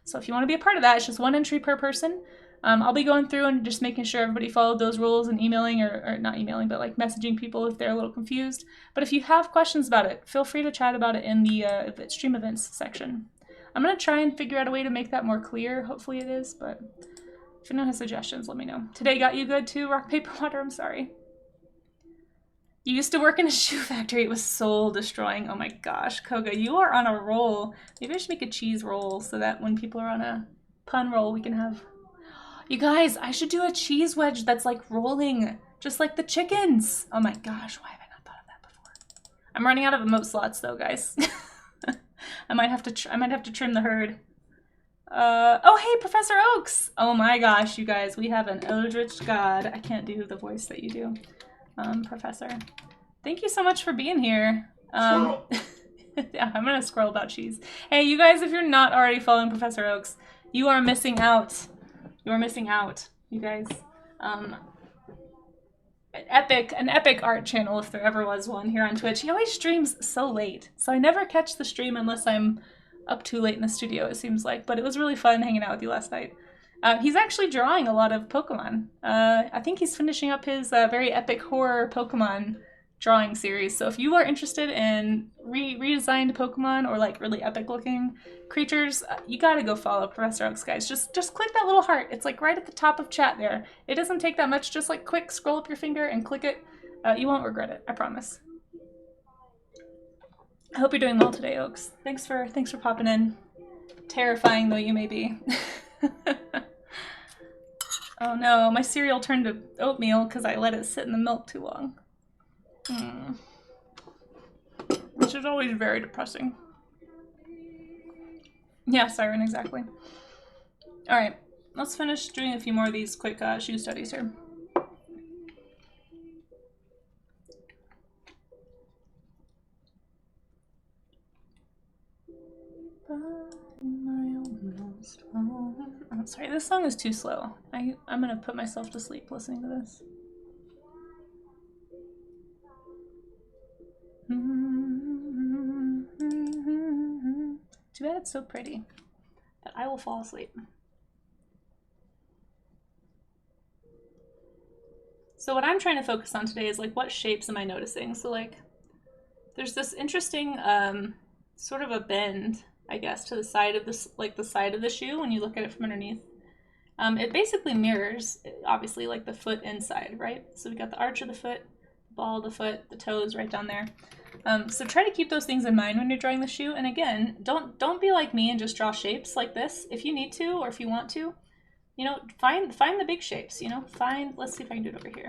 So if you want to be a part of that, it's just 1 entry per person. I'll be going through and just making sure everybody followed those rules and emailing, or not emailing, but like messaging people if they're a little confused. But if you have questions about it, feel free to chat about it in the stream events section. I'm going to try and figure out a way to make that more clear. Hopefully it is, but If anyone has suggestions, let me know. Today got you good too, rock, paper, water, I'm sorry. You used to work in a shoe factory. It was soul destroying. Oh my gosh, Koga, you are on a roll. Maybe I should make a cheese roll so that when people are on a pun roll, we can have... You guys, I should do a cheese wedge that's like rolling, just like the chickens. Oh my gosh, why have I not thought of that before? I'm running out of emote slots though, guys. I might have to trim the herd. Oh hey, Professor Oaks! Oh my gosh, you guys, we have an eldritch god. I can't do the voice that you do. Professor. Thank you so much for being here. Yeah, I'm gonna scroll about cheese. Hey, you guys, if you're not already following Professor Oaks, you are missing out. You are missing out, you guys. An epic art channel if there ever was one here on Twitch. He always streams so late, so I never catch the stream unless I'm up too late in the studio, it seems like. But it was really fun hanging out with you last night. He's actually drawing a lot of Pokemon. I think he's finishing up his very epic horror Pokemon drawing series. So if you are interested in redesigned Pokemon or like really epic looking creatures, you gotta go follow Professor Oaks, guys. Just click that little heart. It's like right at the top of chat there. It doesn't take that much. Just like quick scroll up your finger and click it. You won't regret it, I promise. I hope you're doing well today, Oaks. Thanks for popping in. Terrifying though you may be. Oh no, my cereal turned to oatmeal because I let it sit in the milk too long. Which is always very depressing. Yeah, Siren, exactly. Alright, let's finish doing a few more of these quick shoe studies here. I'm sorry, this song is too slow. I'm gonna put myself to sleep listening to this. Too bad it's so pretty, but I will fall asleep. So what I'm trying to focus on today is like, what shapes am I noticing? So like, there's this interesting sort of a bend, I guess, to the side of this, like the side of the shoe when you look at it from underneath. It basically mirrors, obviously, like the foot inside, right? So we got the arch of the foot, the ball of the foot, the toes right down there. So try to keep those things in mind when you're drawing the shoe. And again, don't be like me and just draw shapes like this. If you need to, or if you want to, you know, find the big shapes, you know, let's see if I can do it over here.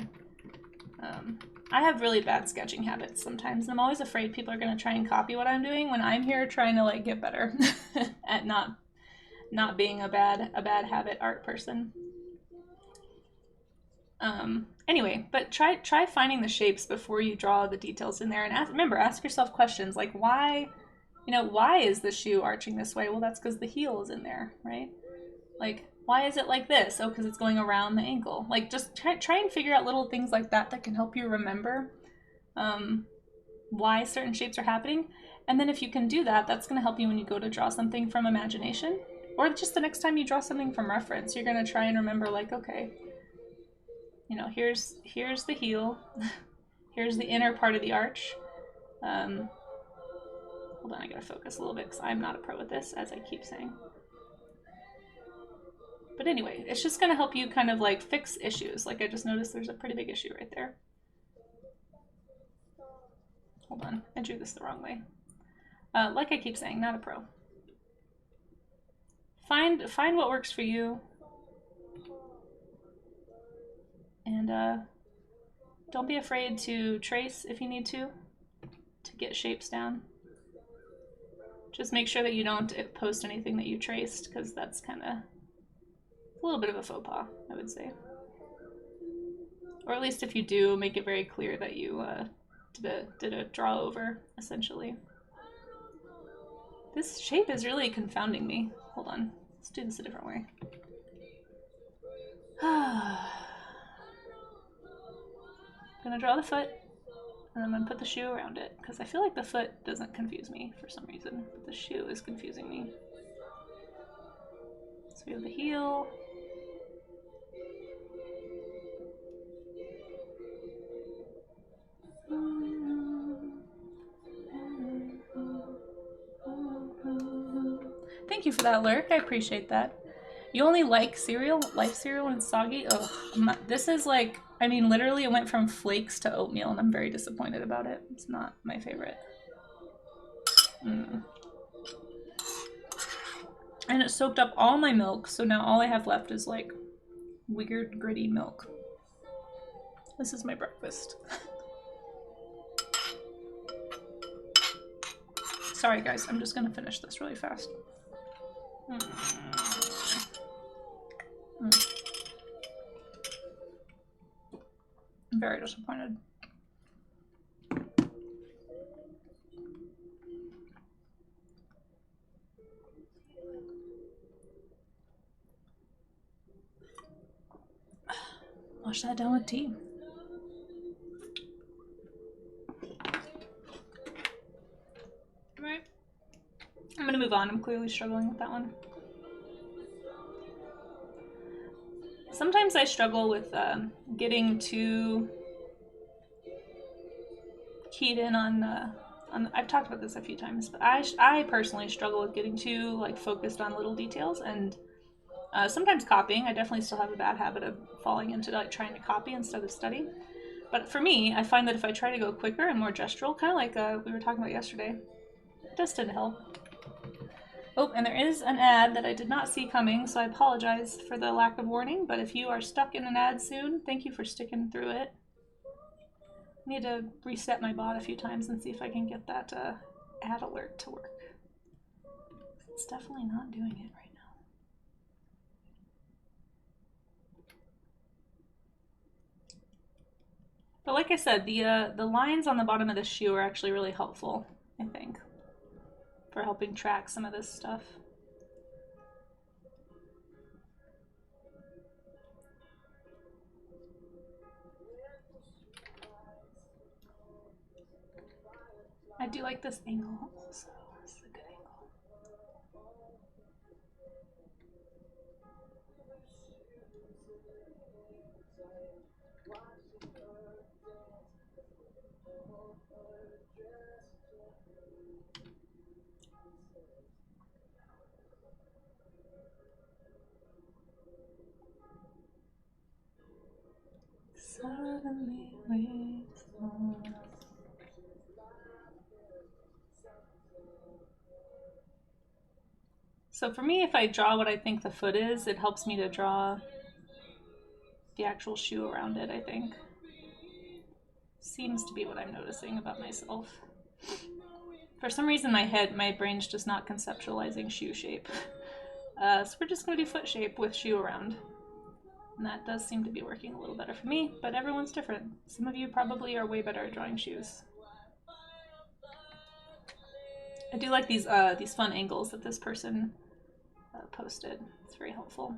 I have really bad sketching habits sometimes, and I'm always afraid people are going to try and copy what I'm doing when I'm here trying to like get better at not being a bad habit art person. Anyway, but try finding the shapes before you draw the details in there, and remember, ask yourself questions like why is the shoe arching this way? Well, that's because the heel is in there, right? Like, why is it like this? Oh, because it's going around the ankle. Like, just try and figure out little things like that can help you remember why certain shapes are happening. And then if you can do that, that's going to help you when you go to draw something from imagination. Or just the next time you draw something from reference, you're going to try and remember, like, okay, you know, here's the heel. Here's the inner part of the arch. Hold on, I gotta focus a little bit because I'm not a pro at this, as I keep saying. But anyway, it's just going to help you kind of like fix issues. Like I just noticed there's a pretty big issue right there. Hold on, I drew this the wrong way. Like I keep saying, not a pro. Find what works for you. And don't be afraid to trace if you need to get shapes down. Just make sure that you don't post anything that you traced, because that's kind of a little bit of a faux pas, I would say. Or at least if you do, make it very clear that you did a draw over, essentially. This shape is really confounding me. Hold on, let's do this a different way. I'm gonna draw the foot, and I'm gonna put the shoe around it, because I feel like the foot doesn't confuse me for some reason, but the shoe is confusing me. So we have the heel. Thank you for that, Lurk. I appreciate that. You only like cereal? Life cereal and soggy? Ugh. This is like, I mean, literally it went from flakes to oatmeal and I'm very disappointed about it. It's not my favorite. And it soaked up all my milk, so now all I have left is like weird gritty milk. This is my breakfast. Sorry guys, I'm just gonna finish this really fast. I'm very disappointed. Wash that down with tea. Alright. I'm gonna move on. I'm clearly struggling with that one. Sometimes I struggle with getting too keyed in on I've talked about this a few times, but I personally struggle with getting too like focused on little details, and sometimes copying. I definitely still have a bad habit of falling into like trying to copy instead of study. But for me, I find that if I try to go quicker and more gestural, kind of like we were talking about yesterday, it does tend to help. Oh, and there is an ad that I did not see coming, so I apologize for the lack of warning, but if you are stuck in an ad soon, thank you for sticking through it. I need to reset my bot a few times and see if I can get that ad alert to work. It's definitely not doing it right now. But like I said, the lines on the bottom of the shoe are actually really helpful, I think, for helping track some of this stuff. I do like this angle also. This is a good angle. Suddenly waves on. So for me, if I draw what I think the foot is, it helps me to draw the actual shoe around it, I think. Seems to be what I'm noticing about myself. For some reason my brain's just not conceptualizing shoe shape. So we're just gonna do foot shape with shoe around. And that does seem to be working a little better for me, but everyone's different. Some of you probably are way better at drawing shoes. I do like these fun angles that this person posted. It's very helpful.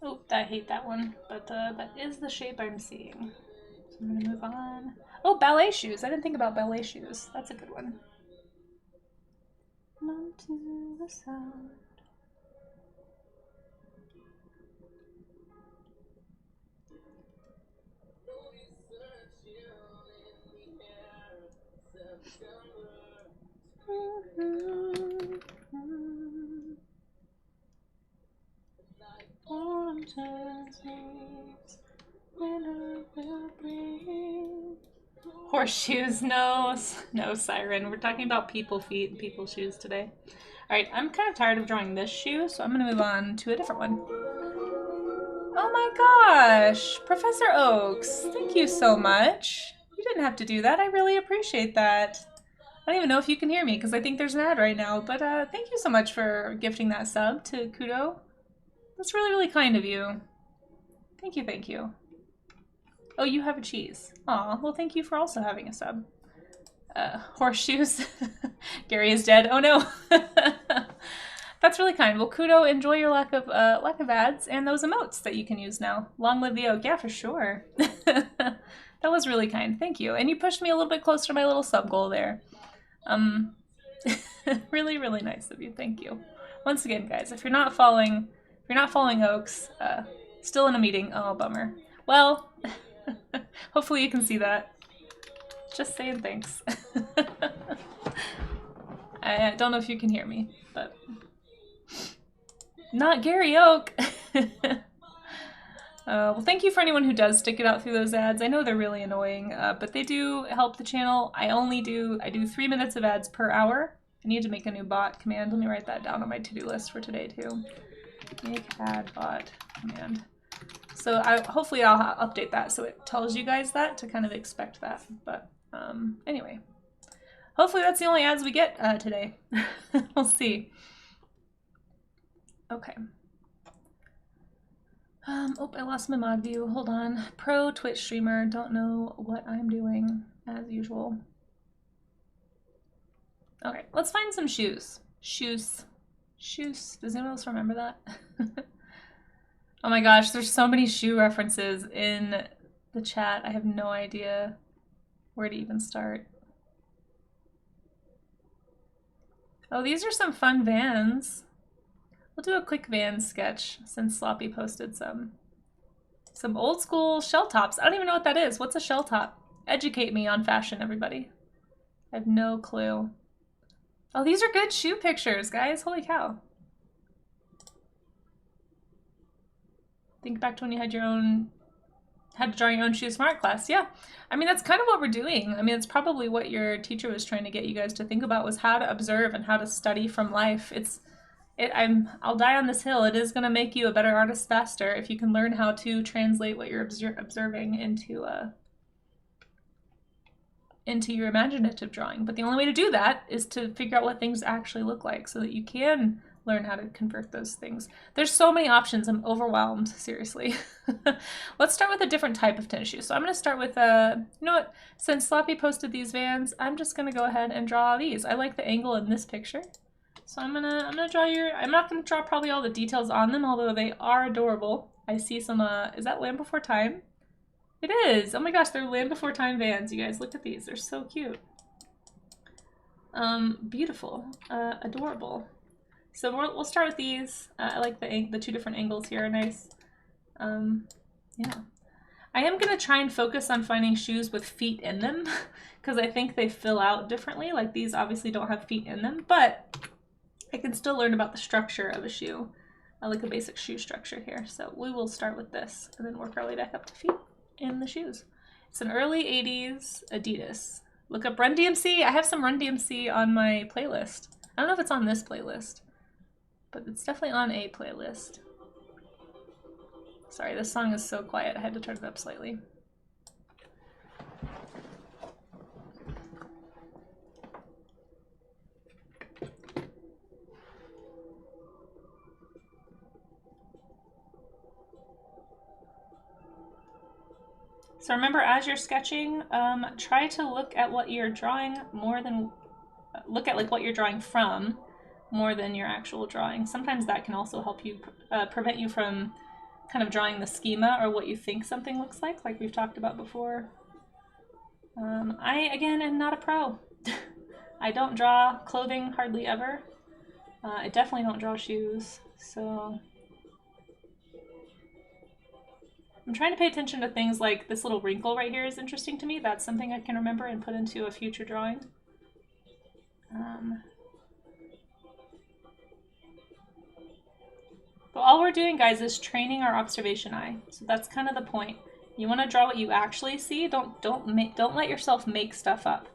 Oh, I hate that one, but that is the shape I'm seeing. So I'm gonna move on. Oh, ballet shoes. I didn't think about ballet shoes. That's a good one. None to the sound. Horseshoes, no siren. We're talking about people feet and people shoes today. Alright, I'm kind of tired of drawing this shoe, so I'm going to move on to a different one. Oh my gosh, Professor Oaks, thank you so much. You didn't have to do that. I really appreciate that. I don't even know if you can hear me because I think there's an ad right now, but thank you so much for gifting that sub to Kudo. That's really, really kind of you. Thank you, thank you. Oh, you have a cheese. Aw, well thank you for also having a sub. Horseshoes. Gary is dead. Oh no. That's really kind. Well, Kudo, enjoy your lack of ads and those emotes that you can use now. Long live the oak. Yeah, for sure. That was really kind. Thank you. And you pushed me a little bit closer to my little sub goal there. Really, really nice of you. Thank you. Once again, guys, if you're not following If you're not following Oaks, still in a meeting. Oh, bummer. Well, hopefully you can see that. Just saying thanks. I don't know if you can hear me, but not Gary Oak. Well, thank you for anyone who does stick it out through those ads. I know they're really annoying, but they do help the channel. I do 3 minutes of ads per hour. I need to make a new bot command. Let me write that down on my to-do list for today too. Make ad bot command. So hopefully I'll update that so it tells you guys that to kind of expect that. But anyway, hopefully that's the only ads we get today. We'll see. Okay. Oh, I lost my mod view. Hold on. Pro Twitch streamer. Don't know what I'm doing as usual. Okay, let's find some shoes. Shoes. Shoes. Does anyone else remember that? Oh my gosh, there's so many shoe references in the chat. I have no idea where to even start. Oh, these are some fun Vans. We'll do a quick Vans sketch since Sloppy posted some old school shell tops. I don't even know what that is. What's a shell top? Educate me on fashion, everybody. I have no clue. Oh, these are good shoe pictures, guys. Holy cow. Think back to when you had to draw your own shoe smart class. Yeah. I mean, that's kind of what we're doing. I mean, it's probably what your teacher was trying to get you guys to think about, was how to observe and how to study from life. I'll die on this hill. It is going to make you a better artist faster if you can learn how to translate what you're observing into your imaginative drawing. But the only way to do that is to figure out what things actually look like so that you can learn how to convert those things. There's so many options. I'm overwhelmed, seriously. Let's start with a different type of tennis shoe. So I'm going to start with, you know what, since Sloppy posted these Vans, I'm just going to go ahead and draw these. I like the angle in this picture. So I'm gonna draw I'm not gonna draw probably all the details on them, although they are adorable. I see some, is that Land Before Time? It is! Oh my gosh, they're Land Before Time Vans, you guys. Look at these, they're so cute. Beautiful, adorable. So we'll start with these. I like the two different angles here are nice. Yeah. I am gonna try and focus on finding shoes with feet in them, because I think they fill out differently. Like these obviously don't have feet in them, but I can still learn about the structure of a shoe. I like a basic shoe structure here. So we will start with this and then work our way back up to feet in the shoes. It's an early 80s Adidas. Look up Run DMC. I have some Run DMC on my playlist. I don't know if it's on this playlist, but it's definitely on a playlist. Sorry, this song is so quiet. I had to turn it up slightly. So remember, as you're sketching, try to look at what you're drawing look at like what you're drawing from more than your actual drawing. Sometimes that can also help you prevent you from kind of drawing the schema or what you think something looks like we've talked about before. I, again, am not a pro. I don't draw clothing hardly ever. I definitely don't draw shoes, so I'm trying to pay attention to things like this little wrinkle right here is interesting to me. That's something I can remember and put into a future drawing. But all we're doing, guys, is training our observation eye. So that's kind of the point. You want to draw what you actually see. Don't let yourself make stuff up.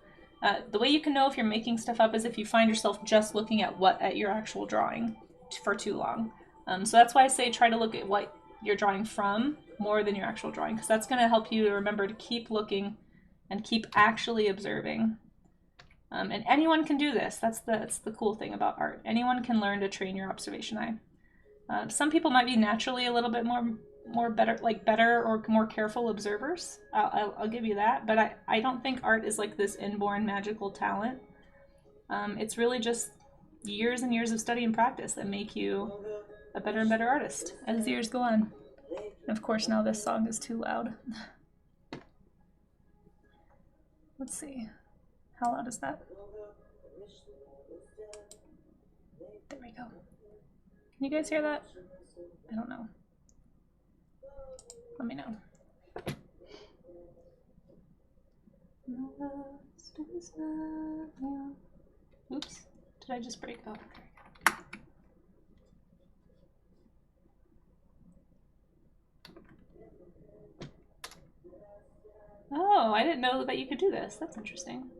The way you can know if you're making stuff up is if you find yourself just looking at your actual drawing for too long. So that's why I say try to look at what you're drawing from more than your actual drawing, because that's going to help you to remember to keep looking and keep actually observing. And anyone can do this. That's the cool thing about art. Anyone can learn to train your observation eye. Some people might be naturally a little bit better or more careful observers. I'll give you that, but I don't think art is like this inborn magical talent. It's really just years and years of study and practice that make you a better and better artist as the years go on. And of course, now this song is too loud. Let's see. How loud is that? There we go. Can you guys hear that? I don't know. Let me know. Oops. Did I just break? Oh, okay. Oh, I didn't know that you could do this. That's interesting.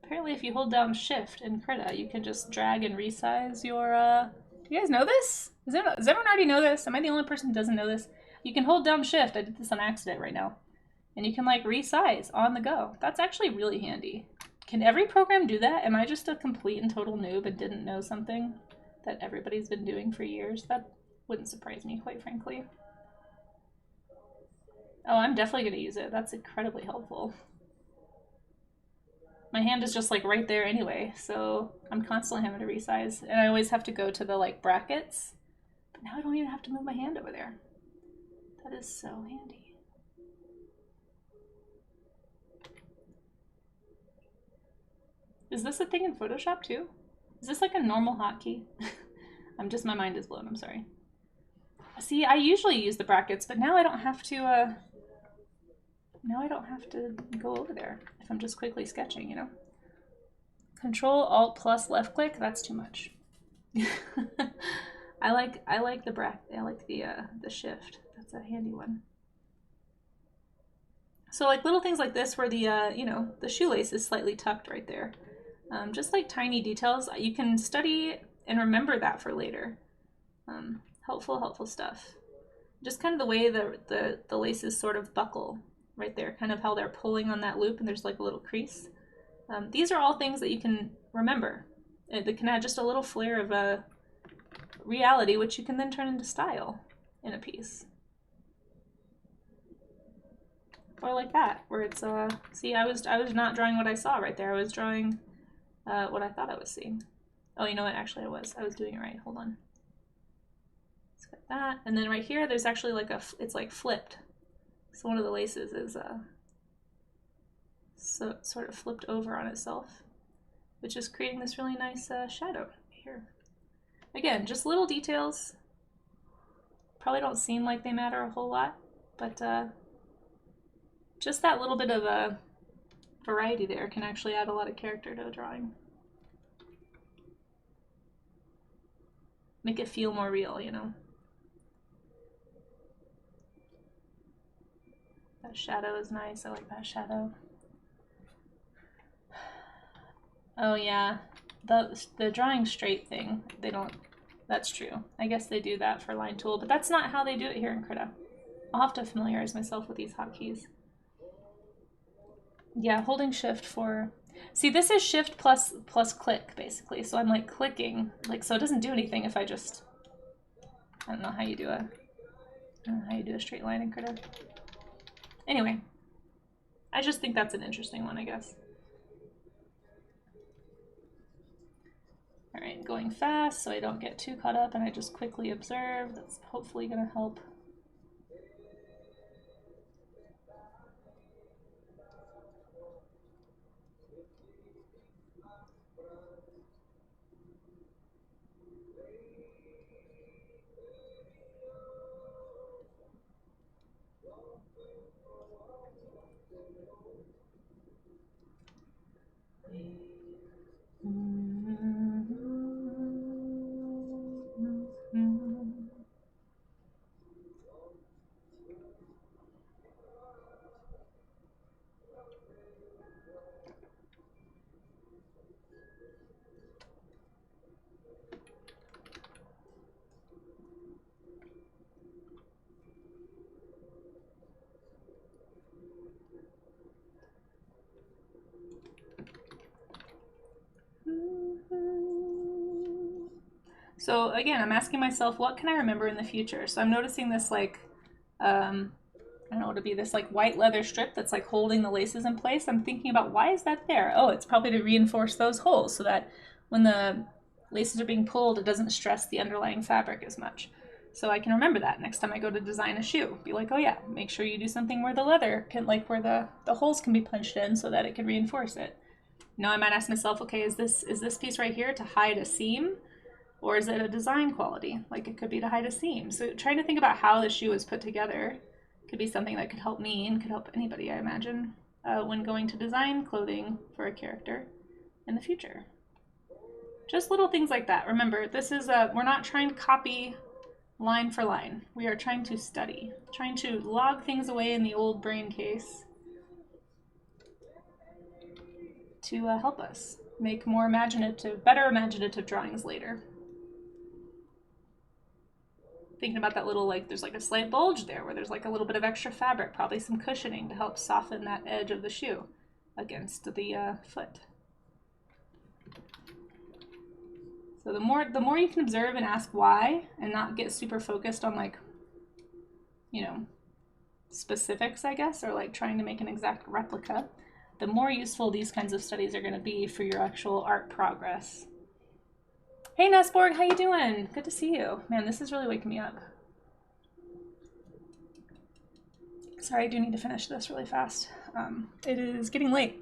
Apparently if you hold down shift in Krita, you can just drag and resize your, Do you guys know this? Does everyone already know this? Am I the only person who doesn't know this? You can hold down shift. I did this on accident right now. And you can like resize on the go. That's actually really handy. Can every program do that? Am I just a complete and total noob and didn't know something that everybody's been doing for years? That wouldn't surprise me, quite frankly. Oh, I'm definitely going to use it. That's incredibly helpful. My hand is just like right there anyway, so I'm constantly having to resize. And I always have to go to the like brackets. But now I don't even have to move my hand over there. That is so handy. Is this a thing in Photoshop too? Is this like a normal hotkey? My mind is blown, I'm sorry. See, I usually use the brackets, but now I don't have to, go over there if I'm just quickly sketching, you know? Control Alt plus left click, that's too much. I like the shift. That's a handy one. So like little things like this where the, the shoelace is slightly tucked right there. Just like tiny details, you can study and remember that for later. Helpful stuff. Just kind of the way the laces sort of buckle right there, kind of how they're pulling on that loop and there's like a little crease. These are all things that you can remember. That can add just a little flair of reality, which you can then turn into style in a piece. Or like that, where it's, see, I was not drawing what I saw right there. I was drawing what I thought I was seeing. Oh, you know what? Actually, I was doing it right. Hold on. Let's get that. And then right here, there's actually like it's like flipped. So one of the laces is sort of flipped over on itself, which is creating this really nice shadow here. Again, just little details. Probably don't seem like they matter a whole lot, but just that little bit of a variety there can actually add a lot of character to a drawing. Make it feel more real, you know? That shadow is nice. I like that shadow. Oh yeah, the drawing straight thing, they don't, that's true. I guess they do that for line tool, but that's not how they do it here in Krita. I'll have to familiarize myself with these hotkeys. Yeah, holding shift for, see, this is shift plus click basically. So I'm like clicking, like, so it doesn't do anything if I just, I don't know how you do a straight line in Krita. Anyway, I just think that's an interesting one, I guess. All right, going fast so I don't get too caught up and I just quickly observe. That's hopefully gonna help. So again, I'm asking myself, what can I remember in the future? So I'm noticing this like, I don't know what to be, this like white leather strip that's like holding the laces in place. I'm thinking about, why is that there? Oh, it's probably to reinforce those holes so that when the laces are being pulled, it doesn't stress the underlying fabric as much. So I can remember that next time I go to design a shoe. Be like, oh yeah, make sure you do something where the leather can, like where the holes can be punched in so that it can reinforce it. Now I might ask myself, okay, is this piece right here to hide a seam? Or is it a design quality? Like it could be to hide a seam. So trying to think about how the shoe is put together could be something that could help me and could help anybody, I imagine, when going to design clothing for a character in the future. Just little things like that. Remember, this is we're not trying to copy line for line. We are trying to study, trying to log things away in the old brain case to help us make more imaginative, better imaginative drawings later. Thinking about that little, like, there's like a slight bulge there where there's like a little bit of extra fabric, probably some cushioning to help soften that edge of the shoe against the foot. So the more you can observe and ask why and not get super focused on, like, you know, specifics, I guess, or like trying to make an exact replica, the more useful these kinds of studies are going to be for your actual art progress. Hey Nesborg, how you doing? Good to see you. Man, this is really waking me up. Sorry, I do need to finish this really fast. It is getting late.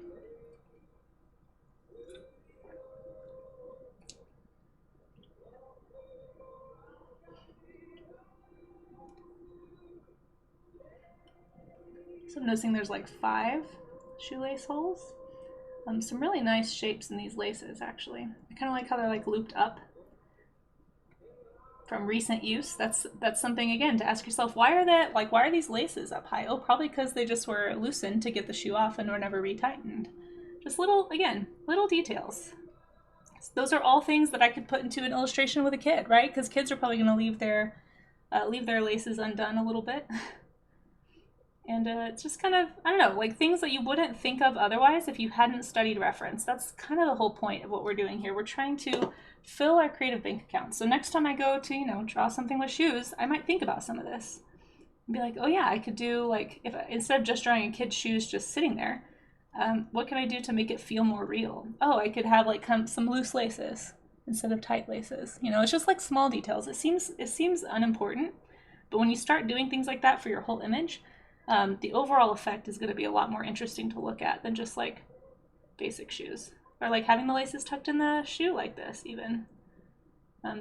So I'm noticing there's like 5 shoelace holes. Some really nice shapes in these laces, actually. I kind of like how they're like looped up from recent use. That's something, again, to ask yourself, why are these laces up high? Oh, probably because they just were loosened to get the shoe off and were never retightened. Just little details. So those are all things that I could put into an illustration with a kid, right? Because kids are probably going to leave their laces undone a little bit. And it's just kind of, I don't know, like things that you wouldn't think of otherwise if you hadn't studied reference. That's kind of the whole point of what we're doing here. We're trying to fill our creative bank account. So next time I go to, you know, draw something with shoes, I might think about some of this. And be like, oh yeah, I could do, like, if instead of just drawing a kid's shoes just sitting there, what can I do to make it feel more real? Oh, I could have like some loose laces instead of tight laces. You know, it's just like small details. It seems unimportant, but when you start doing things like that for your whole image, the overall effect is going to be a lot more interesting to look at than just like basic shoes, or like having the laces tucked in the shoe like this even.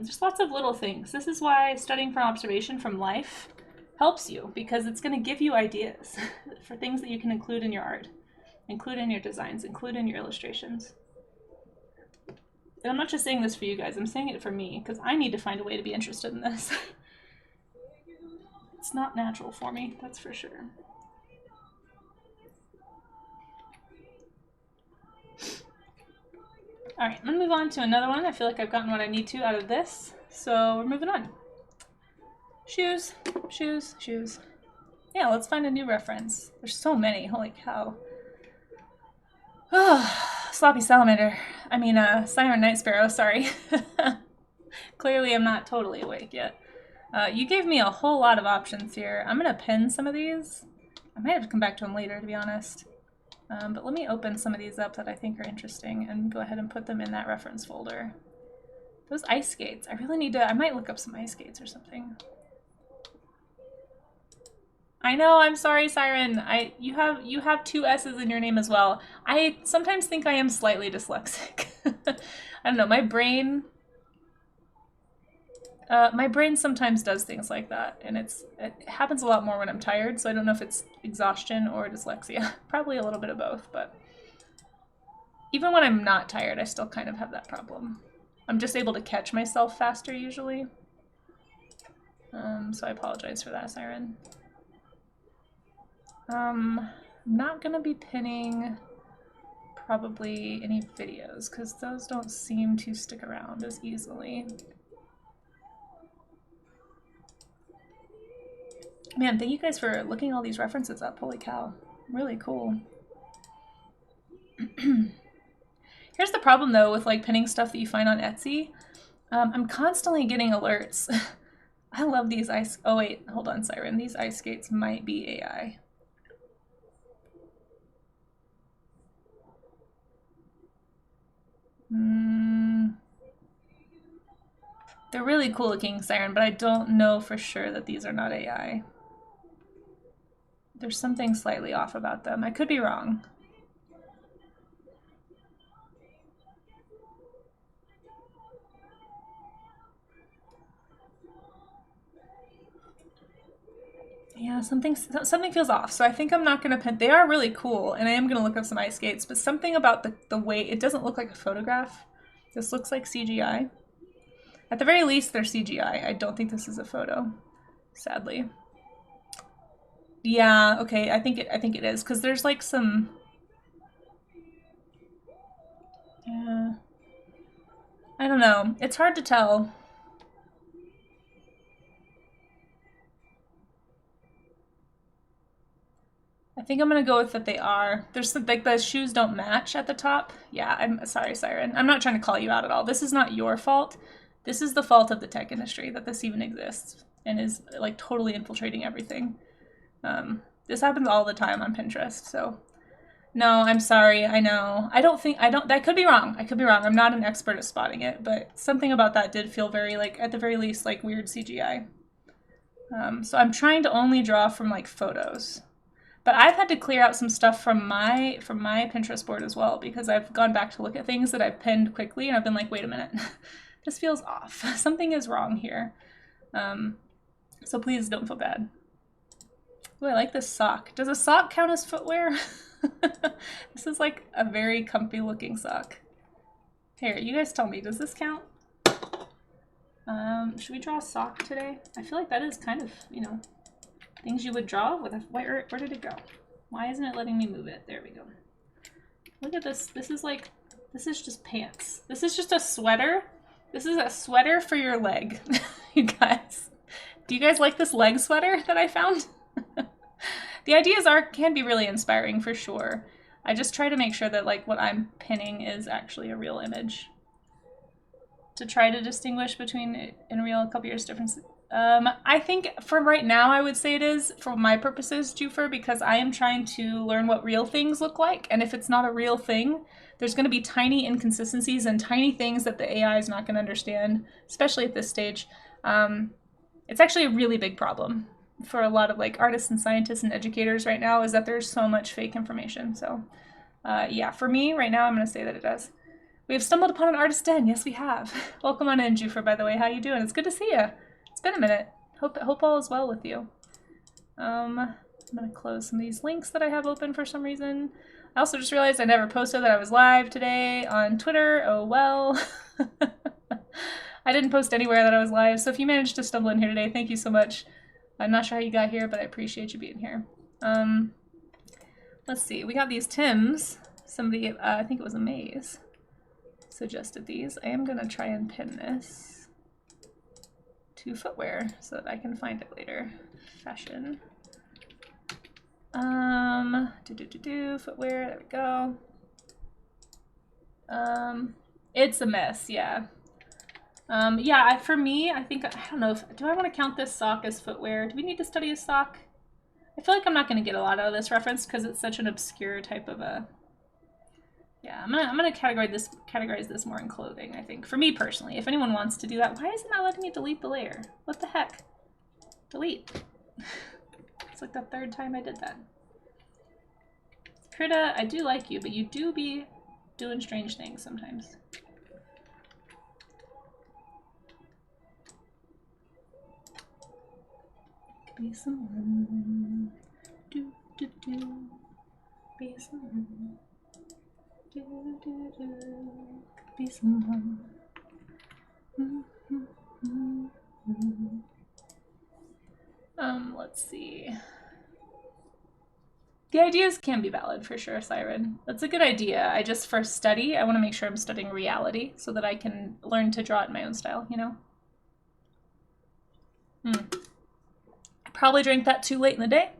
Just lots of little things. This is why studying from observation from life helps you, because it's going to give you ideas for things that you can include in your art, include in your designs, include in your illustrations. And I'm not just saying this for you guys, I'm saying it for me, because I need to find a way to be interested in this. It's not natural for me, that's for sure. All right, I'm gonna move on to another one. I feel like I've gotten what I need to out of this, so we're moving on. Shoes, shoes, shoes. Yeah, let's find a new reference. There's so many, holy cow. Oh, sloppy salamander. I mean, siren night sparrow, sorry. Clearly I'm not totally awake yet. You gave me a whole lot of options here. I'm going to pin some of these. I might have to come back to them later, to be honest. But let me open some of these up that I think are interesting and go ahead and put them in that reference folder. Those ice skates. I really need to... I might look up some ice skates or something. I know, I'm sorry, Siren. You have 2 S's in your name as well. I sometimes think I am slightly dyslexic. I don't know, my brain sometimes does things like that, and it happens a lot more when I'm tired, so I don't know if it's exhaustion or dyslexia. Probably a little bit of both, but even when I'm not tired, I still kind of have that problem. I'm just able to catch myself faster usually. So I apologize for that, Siren. I'm not gonna be pinning probably any videos, because those don't seem to stick around as easily. Man, thank you guys for looking all these references up. Holy cow. Really cool. Here's the problem, though, with like pinning stuff that you find on Etsy. I'm constantly getting alerts. I love these ice... Oh, wait. Hold on, Siren. These ice skates might be AI. They're really cool looking, Siren, but I don't know for sure that these are not AI. There's something slightly off about them. I could be wrong. Yeah, something feels off. So I think I'm not gonna pin. They are really cool, and I am gonna look up some ice skates. But something about the weight, it doesn't look like a photograph. This looks like CGI. At the very least, they're CGI. I don't think this is a photo, sadly. Yeah, okay. I think it is because there's like some. Yeah, I don't know. It's hard to tell. I think I'm gonna go with that they are. There's some, like the shoes don't match at the top. Yeah, I'm sorry, Siren. I'm not trying to call you out at all. This is not your fault. This is the fault of the tech industry that this even exists and is like totally infiltrating everything. This happens all the time on Pinterest. So no, I'm sorry. I know. I don't. I could be wrong. I could be wrong. I'm not an expert at spotting it, but something about that did feel very like at the very least like weird CGI. So I'm trying to only draw from like photos. But I've had to clear out some stuff from my Pinterest board as well because I've gone back to look at things that I've pinned quickly and I've been like, wait a minute, this feels off. Something is wrong here. So please don't feel bad. Ooh, I like this sock. Does a sock count as footwear? This is like a very comfy looking sock. Here, you guys tell me, does this count? Should we draw a sock today? I feel like that is kind of, you know, things you would draw with a, where did it go? Why isn't it letting me move it? There we go. Look at this. This is just pants. This is just a sweater. This is a sweater for your leg. You guys. Do you guys like this leg sweater that I found? The ideas can be really inspiring for sure. I just try to make sure that like what I'm pinning is actually a real image. To try to distinguish between in real a couple years difference. I think for right now, I would say it is, for my purposes, Jufer, because I am trying to learn what real things look like. And if it's not a real thing, there's going to be tiny inconsistencies and tiny things that the AI is not going to understand, especially at this stage. It's actually a really big problem for a lot of like artists and scientists and educators right now, is that there's so much fake information. So yeah, for me right now, I'm going to say that it does. We have stumbled upon an artist den. Yes, we have. Welcome on in, Jufer, by the way. How you doing? It's good to see you. It's been a minute. Hope all is well with you. I'm gonna close some of these links that I have open for some reason. I also just realized I never posted that I was live today on Twitter. Oh well. I didn't post anywhere that I was live, so if you managed to stumble in here today, thank you so much. I'm not sure how you got here, but I appreciate you being here. Let's see. We got these Tims. Somebody, I think it was a Maze, suggested these. I am gonna try and pin this to footwear so that I can find it later. Fashion. Footwear, there we go. It's a mess, yeah. Yeah, for me, I think, I don't know, do I want to count this sock as footwear? Do we need to study a sock? I feel like I'm not going to get a lot out of this reference because it's such an obscure type of a... Yeah, I'm gonna categorize this more in clothing, I think. For me personally, if anyone wants to do that, why is it not letting me delete the layer? What the heck? Delete. It's like the third time I did that. Krita, I do like you, but you do be doing strange things sometimes. Be someone. Do do do. Be someone. Be someone. Let's see. The ideas can be valid for sure, Siren. That's a good idea. I just, for study, I want to make sure I'm studying reality so that I can learn to draw it in my own style, you know? I probably drank that too late in the day.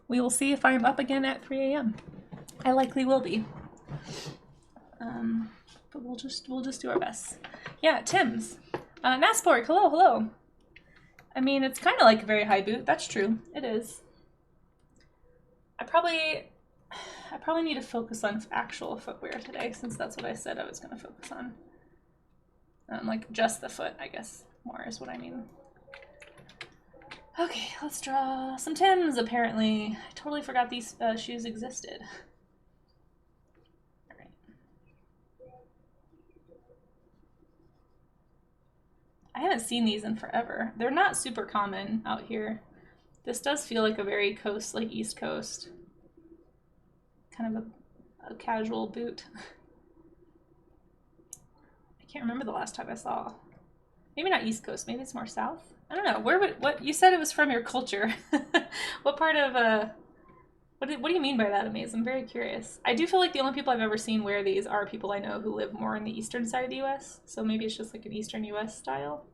We will see if I am up again at 3 a.m. I likely will be. But we'll just do our best. Yeah, Tim's. Naspork, hello. I mean, it's kind of like a very high boot. That's true. It is. I probably need to focus on actual footwear today, since that's what I said I was going to focus on. Like just the foot, I guess, more is what I mean. Okay, let's draw some Tims, apparently. I totally forgot these shoes existed. All right. I haven't seen these in forever. They're not super common out here. This does feel like a very coast, like East Coast, kind of a casual boot. I can't remember the last time I saw. Maybe not East Coast. Maybe it's more South. I don't know. What you said it was from your culture? What part of what do you mean by that, Amaze? I'm very curious. I do feel like the only people I've ever seen wear these are people I know who live more in the eastern side of the U.S. So maybe it's just like an eastern U.S. style.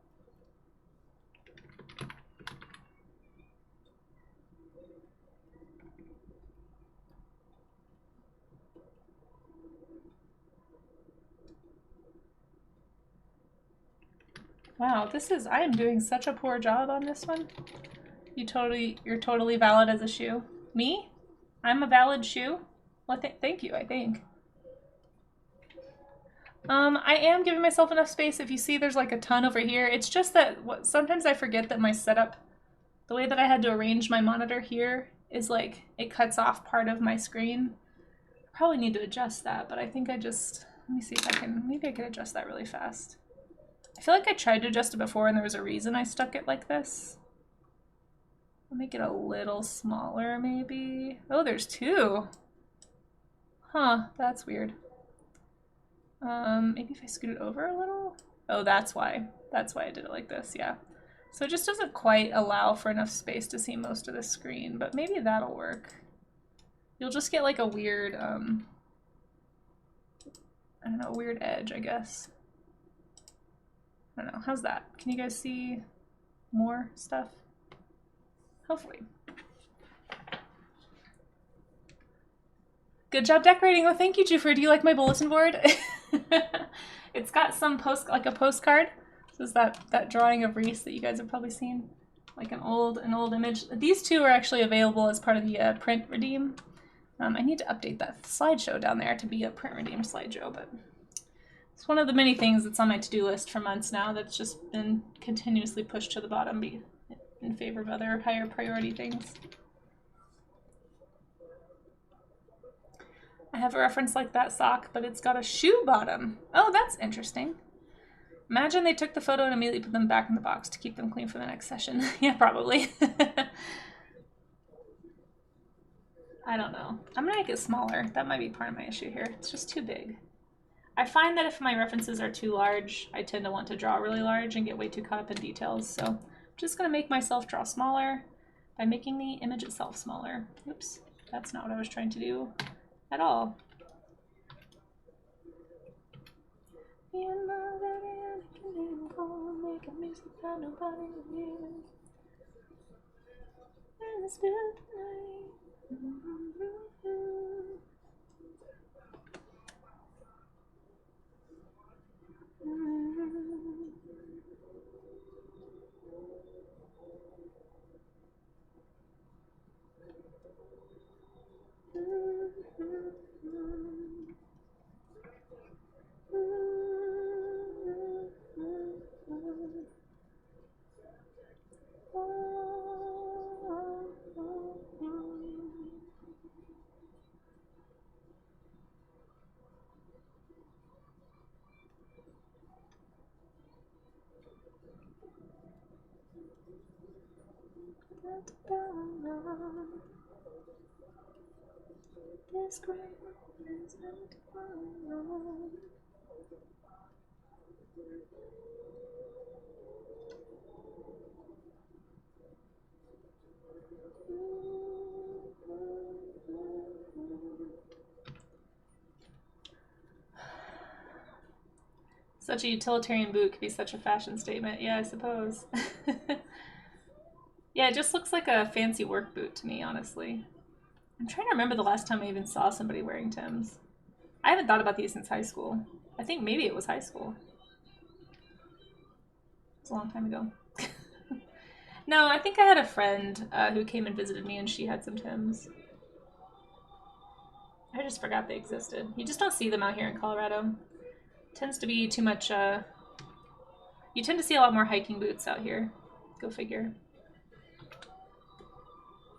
Wow, I am doing such a poor job on this one. You're totally valid as a shoe. Me? I'm a valid shoe? Well, thank you, I think. I am giving myself enough space. If you see there's like a ton over here, it's just that sometimes I forget that my setup, the way that I had to arrange my monitor here is like, it cuts off part of my screen. I probably need to adjust that, but I think let me see if I can, maybe I can adjust that really fast. I feel like I tried to adjust it before and there was a reason I stuck it like this. I'll make it a little smaller, maybe. Oh, there's two. Huh, that's weird. Maybe if I scoot it over a little? Oh, that's why. That's why I did it like this, yeah. So it just doesn't quite allow for enough space to see most of the screen, but maybe that'll work. You'll just get like a weird, I don't know, weird edge, I guess. I don't know, how's that? Can you guys see more stuff? Hopefully. Good job decorating. Oh, thank you, Jufer. Do you like my bulletin board? It's got some like a postcard. This is that drawing of Reese that you guys have probably seen, like an old image. These two are actually available as part of the print redeem. I need to update that slideshow down there to be a print redeem slideshow, but it's one of the many things that's on my to-do list for months now that's just been continuously pushed to the bottom in favor of other higher priority things. I have a reference like that sock, but it's got a shoe bottom. Oh, that's interesting. Imagine they took the photo and immediately put them back in the box to keep them clean for the next session. Yeah, probably. I don't know. I'm gonna make it smaller. That might be part of my issue here. It's just too big. I find that if my references are too large, I tend to want to draw really large and get way too caught up in details. So I'm just gonna make myself draw smaller by making the image itself smaller. Oops, that's not what I was trying to do at all. Such a utilitarian boot could be such a fashion statement. Yeah, I suppose. Yeah, it just looks like a fancy work boot to me, honestly. I'm trying to remember the last time I even saw somebody wearing Timbs. I haven't thought about these since high school. I think maybe it was high school. It's a long time ago. No, I think I had a friend who came and visited me and she had some Timbs. I just forgot they existed. You just don't see them out here in Colorado. Tends to be too much, you tend to see a lot more hiking boots out here. Go figure.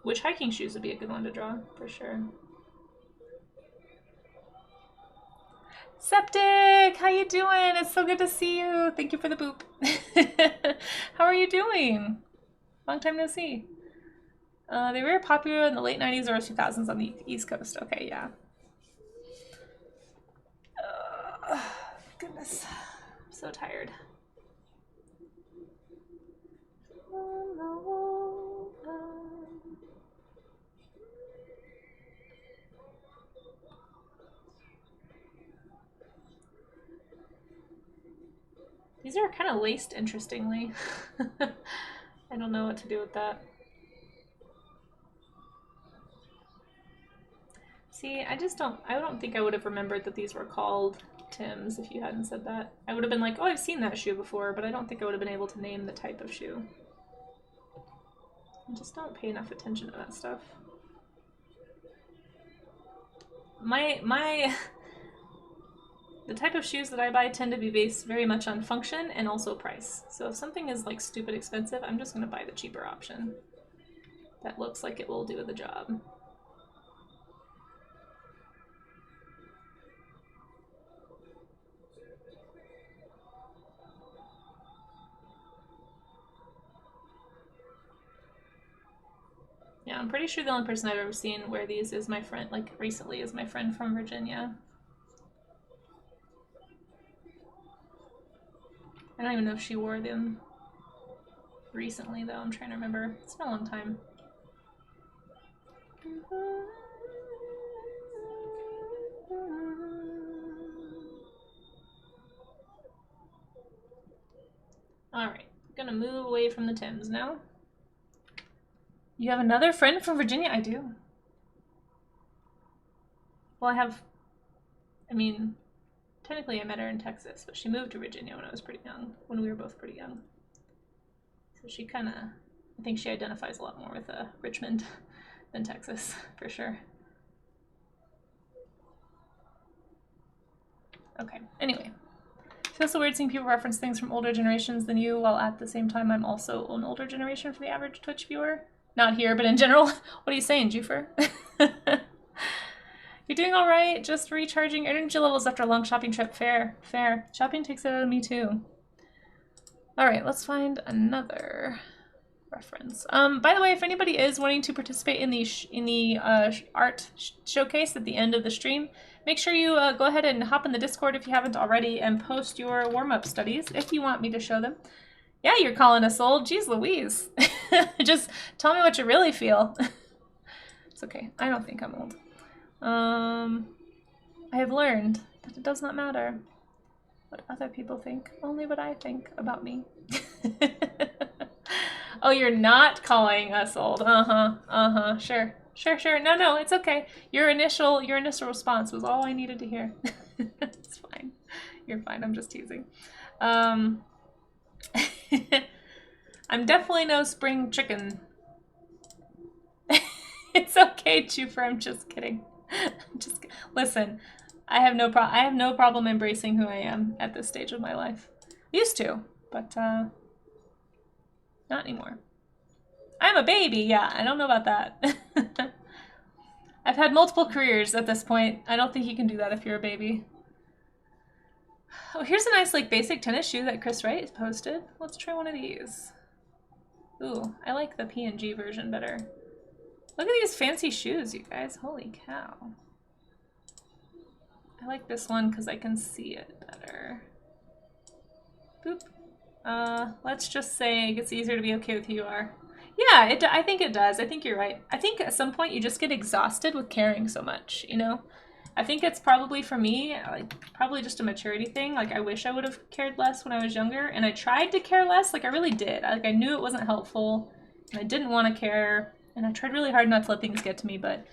Which hiking shoes would be a good one to draw, for sure. Septic! How you doing? It's so good to see you. Thank you for the boop. How are you doing? Long time no see. They were popular in the late 90s or 2000s on the East Coast. Okay, yeah. Goodness. I'm so tired. These are kind of laced interestingly. I don't know what to do with that. See, I don't think I would have remembered that these were called Tims if you hadn't said that. I would have been like, oh, I've seen that shoe before, but I don't think I would have been able to name the type of shoe. I just don't pay enough attention to that stuff. The type of shoes that I buy tend to be based very much on function and also price. So if something is like stupid expensive, I'm just gonna buy the cheaper option. That looks like it will do the job. Yeah, I'm pretty sure the only person I've ever seen wear these is my friend, like recently, is my friend from Virginia. I don't even know if she wore them recently, though. I'm trying to remember. It's been a long time. Alright, gonna move away from the Tims now. You have another friend from Virginia? I do. Well, I mean, technically I met her in Texas, but she moved to Virginia when I was pretty young, when we were both pretty young. So she kind of, I think she identifies a lot more with Richmond than Texas, for sure. Okay, anyway. It's also weird seeing people reference things from older generations than you, while at the same time I'm also an older generation for the average Twitch viewer. Not here, but in general. What are you saying, Jufer? You're doing all right. Just recharging energy levels after a long shopping trip. Fair, fair. Shopping takes it out of me too. All right, let's find another reference. By the way, if anybody is wanting to participate in the art showcase at the end of the stream, make sure you go ahead and hop in the Discord if you haven't already and post your warm-up studies if you want me to show them. Yeah, you're calling us old. Jeez Louise. Just tell me what you really feel. It's okay. I don't think I'm old. I have learned that it does not matter what other people think, only what I think about me. Oh, you're not calling us old. Sure. Sure. No, it's okay. Your initial response was all I needed to hear. It's fine. You're fine. I'm just teasing. I'm definitely no spring chicken. It's okay, Chufer. I'm just kidding. Listen. I have no problem embracing who I am at this stage of my life. Used to, but not anymore. I'm a baby. Yeah, I don't know about that. I've had multiple careers at this point. I don't think you can do that if you're a baby. Oh, here's a nice like basic tennis shoe that Chris Wright has posted. Let's try one of these. Ooh, I like the PNG version better. Look at these fancy shoes, you guys. Holy cow. I like this one because I can see it better. Boop. Let's just say it gets easier to be okay with who you are. Yeah, I think it does. I think you're right. I think at some point you just get exhausted with caring so much, you know? I think it's probably for me, like probably just a maturity thing. Like I wish I would have cared less when I was younger, and I tried to care less. Like I really did. I knew it wasn't helpful, and I didn't want to care, and I tried really hard not to let things get to me. But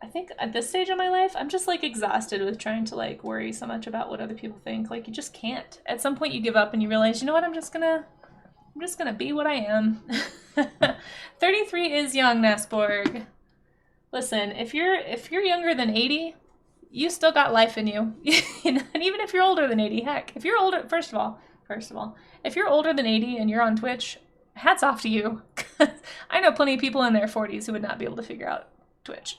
I think at this stage of my life, I'm just like exhausted with trying to like worry so much about what other people think. Like you just can't. At some point, you give up and you realize, you know what? I'm just gonna be what I am. 33 is young, Nasborg. Listen, if you're younger than 80, you still got life in you. And even if you're older than 80, heck, if you're older, first of all, if you're older than 80 and you're on Twitch, hats off to you. I know plenty of people in their 40s who would not be able to figure out Twitch.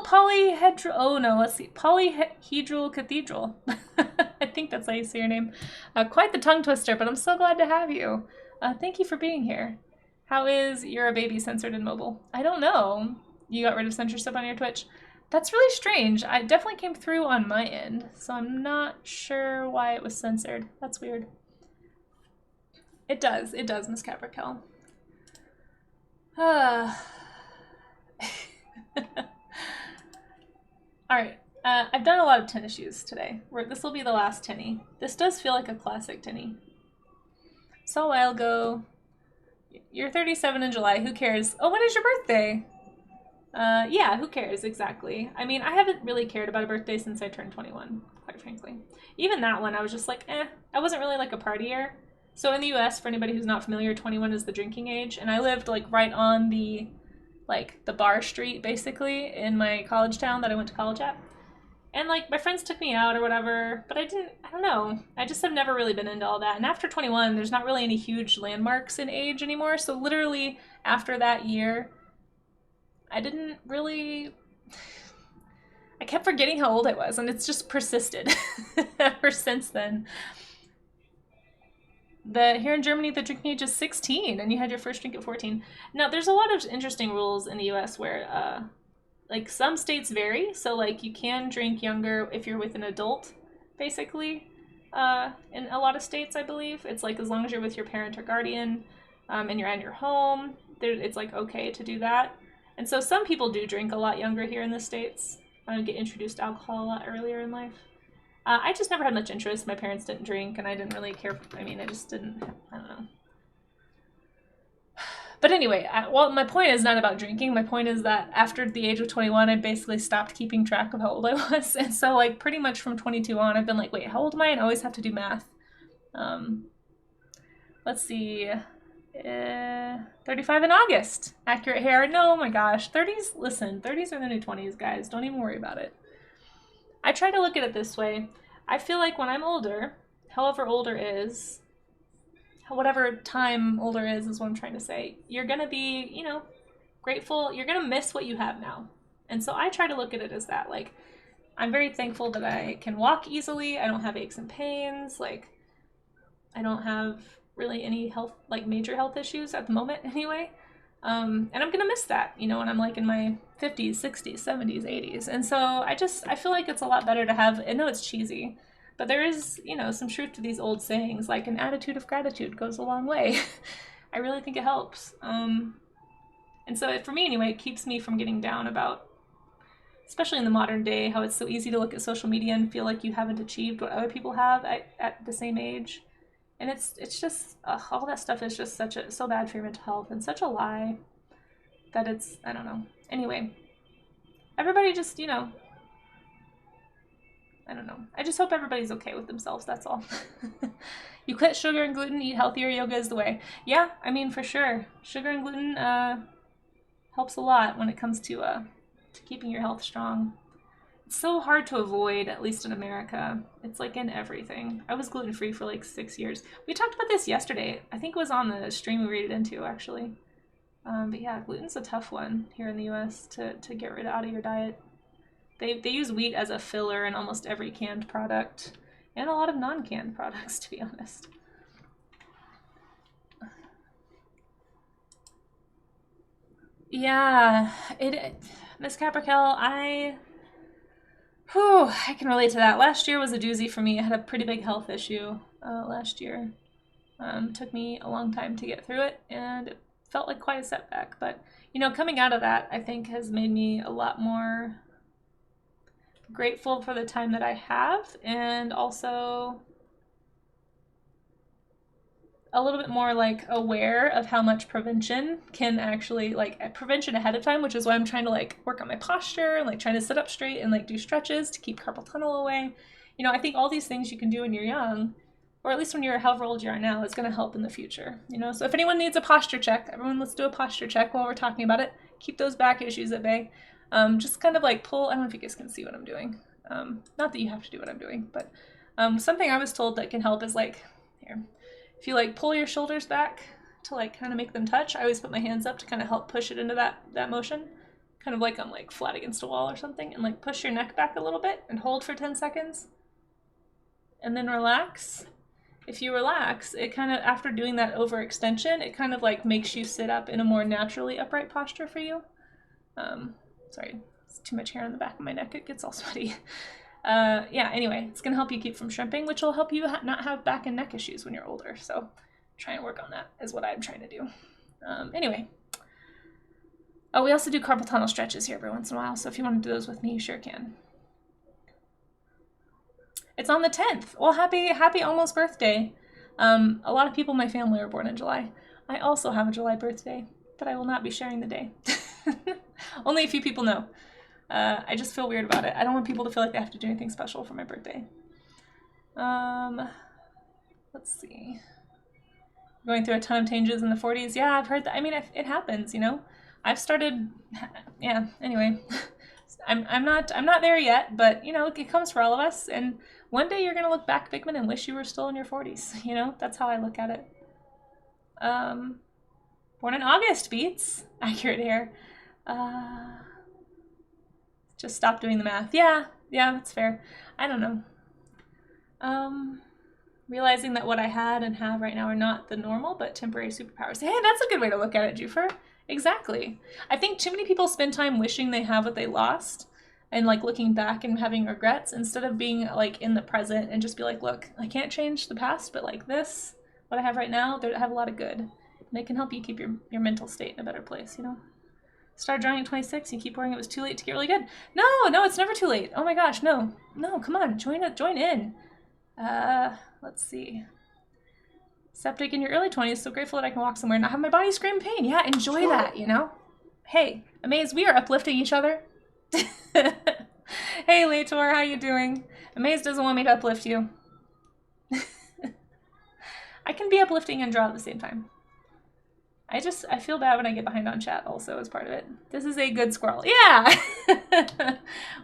Polyhedral. Oh no, let's see. Polyhedral Cathedral. I think that's how you say your name. Quite the tongue twister, but I'm so glad to have you. Thank you for being here. How is You're a Baby censored in mobile? I don't know. You got rid of censorship on your Twitch? That's really strange. I definitely came through on my end, so I'm not sure why it was censored. That's weird. It does, Miss Caprical. Alright, I've done a lot of tin issues today. This will be the last tinny. This does feel like a classic tinny. Saw a while ago. You're 37 in July, who cares? Oh, when is your birthday? Yeah, who cares, exactly. I mean, I haven't really cared about a birthday since I turned 21, quite frankly. Even that one, I was just like, eh. I wasn't really like a partier. So in the US, for anybody who's not familiar, 21 is the drinking age, and I lived like right on the bar street, basically, in my college town that I went to college at. And like my friends took me out or whatever, but I don't know. I just have never really been into all that. And after 21, there's not really any huge landmarks in age anymore. So literally after that year, I didn't really, I kept forgetting how old I was, and it's just persisted ever since then. Here in Germany, the drinking age is 16, and you had your first drink at 14. Now, there's a lot of interesting rules in the US where, like, some states vary. So, like, you can drink younger if you're with an adult, basically. In a lot of states, I believe. It's like as long as you're with your parent or guardian, and you're at your home, it's like okay to do that. And so some people do drink a lot younger here in the States. Get introduced to alcohol a lot earlier in life. I just never had much interest. My parents didn't drink, and I didn't really care. I mean, I just didn't, I don't know. But anyway, well, my point is not about drinking. My point is that after the age of 21, I basically stopped keeping track of how old I was. And so, like, pretty much from 22 on, I've been like, wait, how old am I? And I always have to do math. Let's see. 35 in August. Accurate hair. No, oh my gosh. 30s, listen, 30s are the new 20s, guys. Don't even worry about it. I try to look at it this way. I feel like when I'm older, however older is, whatever time older is what I'm trying to say, you're going to be, you know, grateful. You're going to miss what you have now. And so I try to look at it as that. Like, I'm very thankful that I can walk easily. I don't have aches and pains. Like, I don't have really any health, like major health issues at the moment anyway. And I'm gonna miss that, you know, when I'm like in my 50s, 60s, 70s, 80s. And so I feel like it's a lot better to have, I know it's cheesy, but there is, you know, some truth to these old sayings, like an attitude of gratitude goes a long way. I really think it helps. And so for me anyway, it keeps me from getting down about, especially in the modern day, how it's so easy to look at social media and feel like you haven't achieved what other people have at the same age. And it's just, all that stuff is just so bad for your mental health and such a lie that it's, I don't know. Anyway, everybody just, you know, I don't know. I just hope everybody's okay with themselves, that's all. You quit sugar and gluten, eat healthier, yoga is the way. Yeah, I mean, for sure. Sugar and gluten helps a lot when it comes to keeping your health strong. It's so hard to avoid, at least in America. It's like in everything. I was gluten-free for like 6 years. We talked about this yesterday. I think it was on the stream we read it into, actually. But yeah, gluten's a tough one here in the US to get rid of out of your diet. They use wheat as a filler in almost every canned product, and a lot of non-canned products, to be honest. Yeah, Miss Caprical, I can relate to that. Last year was a doozy for me. I had a pretty big health issue last year. Took me a long time to get through it, and it felt like quite a setback. But, you know, coming out of that, I think, has made me a lot more grateful for the time that I have, and also a little bit more like aware of how much prevention can actually, like prevention ahead of time, which is why I'm trying to like work on my posture and like trying to sit up straight and like do stretches to keep carpal tunnel away. You know, I think all these things you can do when you're young, or at least when you're however old you are now, is going to help in the future. You know, so if anyone needs a posture check, everyone let's do a posture check while we're talking about it. Keep those back issues at bay. Just kind of like pull, I don't know if you guys can see what I'm doing. Not that you have to do what I'm doing, but something I was told that can help is like, here, if you like pull your shoulders back to like kind of make them touch, I always put my hands up to kind of help push it into that motion. Kind of like I'm like flat against a wall or something, and like push your neck back a little bit and hold for 10 seconds. And then relax. if you relax, it kind of, after doing that overextension, it kind of like makes you sit up in a more naturally upright posture for you. Sorry, it's too much hair on the back of my neck. It gets all sweaty. Yeah, anyway, it's going to help you keep from shrimping, which will help you not have back and neck issues when you're older. So try and work on that is what I'm trying to do. Anyway. Oh, we also do carpal tunnel stretches here every once in a while, so if you want to do those with me, you sure can. It's on the 10th. Well, happy almost birthday. A lot of people in my family are born in July. I also have a July birthday, but I will not be sharing the day. Only a few people know. I just feel weird about it. I don't want people to feel like they have to do anything special for my birthday. Let's see. Going through a ton of changes in the 40s. Yeah, I've heard that. I mean, it happens, you know. I've started, yeah, anyway. I'm not there yet, but, you know, it comes for all of us. And one day you're going to look back, Bigman, and wish you were still in your 40s. You know, that's how I look at it. Born in August, beats. Accurate hair. Just stop doing the math. Yeah, that's fair. I don't know. Realizing that what I had and have right now are not the normal, but temporary superpowers. Hey, that's a good way to look at it, Jufer. Exactly. I think too many people spend time wishing they have what they lost and like looking back and having regrets instead of being like in the present and just be like, look, I can't change the past, but like this, what I have right now, I have a lot of good. And it can help you keep your mental state in a better place, you know? Started drawing at 26, you keep worrying it was too late to get really good. No, it's never too late. Oh my gosh, no, come on, join in. Let's see. Septic in your early 20s, so grateful that I can walk somewhere and not have my body scream pain. Yeah, enjoy that, you know? Hey, Amaze, we are uplifting each other. Hey, Lator, how you doing? Amaze doesn't want me to uplift you. I can be uplifting and draw at the same time. I feel bad when I get behind on chat also as part of it. This is a good squirrel. Yeah!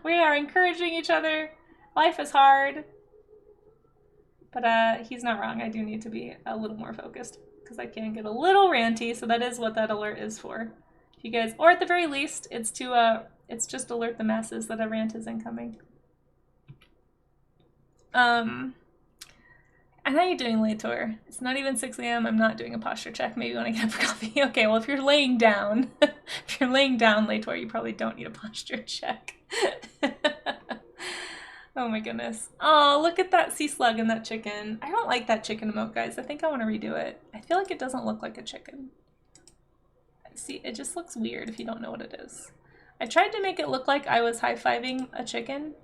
We are encouraging each other. Life is hard. But he's not wrong. I do need to be a little more focused because I can get a little ranty. So that is what that alert is for. If you guys, or at the very least, it's to it's just alert the masses that a rant is incoming. And how you doing, Lator? It's not even 6 a.m. I'm not doing a posture check. Maybe when I get up for coffee. Okay, well if you're laying down, Lator, you probably don't need a posture check. Oh my goodness. Oh, look at that sea slug and that chicken. I don't like that chicken emote, guys. I think I want to redo it. I feel like it doesn't look like a chicken. See, it just looks weird if you don't know what it is. I tried to make it look like I was high-fiving a chicken.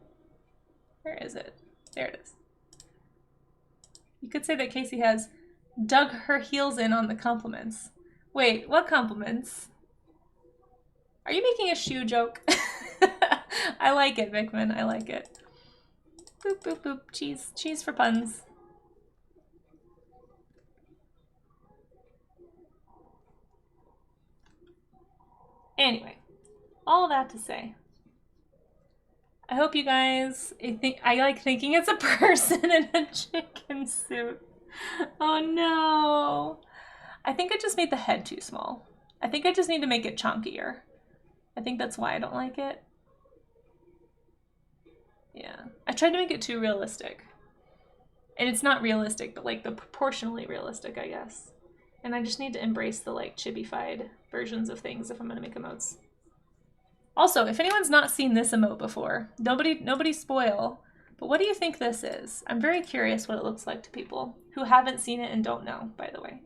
Where is it? There it is. You could say that Casey has dug her heels in on the compliments. Wait, what compliments? Are you making a shoe joke? I like it, Vickman. I like it. Boop, boop, boop. Cheese. Cheese for puns. Anyway, all that to say, I hope you guys, I like thinking it's a person in a chicken suit. Oh no. I think I just made the head too small. I think I just need to make it chunkier. I think that's why I don't like it. Yeah, I tried to make it too realistic. And it's not realistic, but like the proportionally realistic, I guess. And I just need to embrace the like chibified versions of things if I'm gonna make emotes. Also, if anyone's not seen this emote before, nobody spoil, but what do you think this is? I'm very curious what it looks like to people who haven't seen it and don't know, by the way.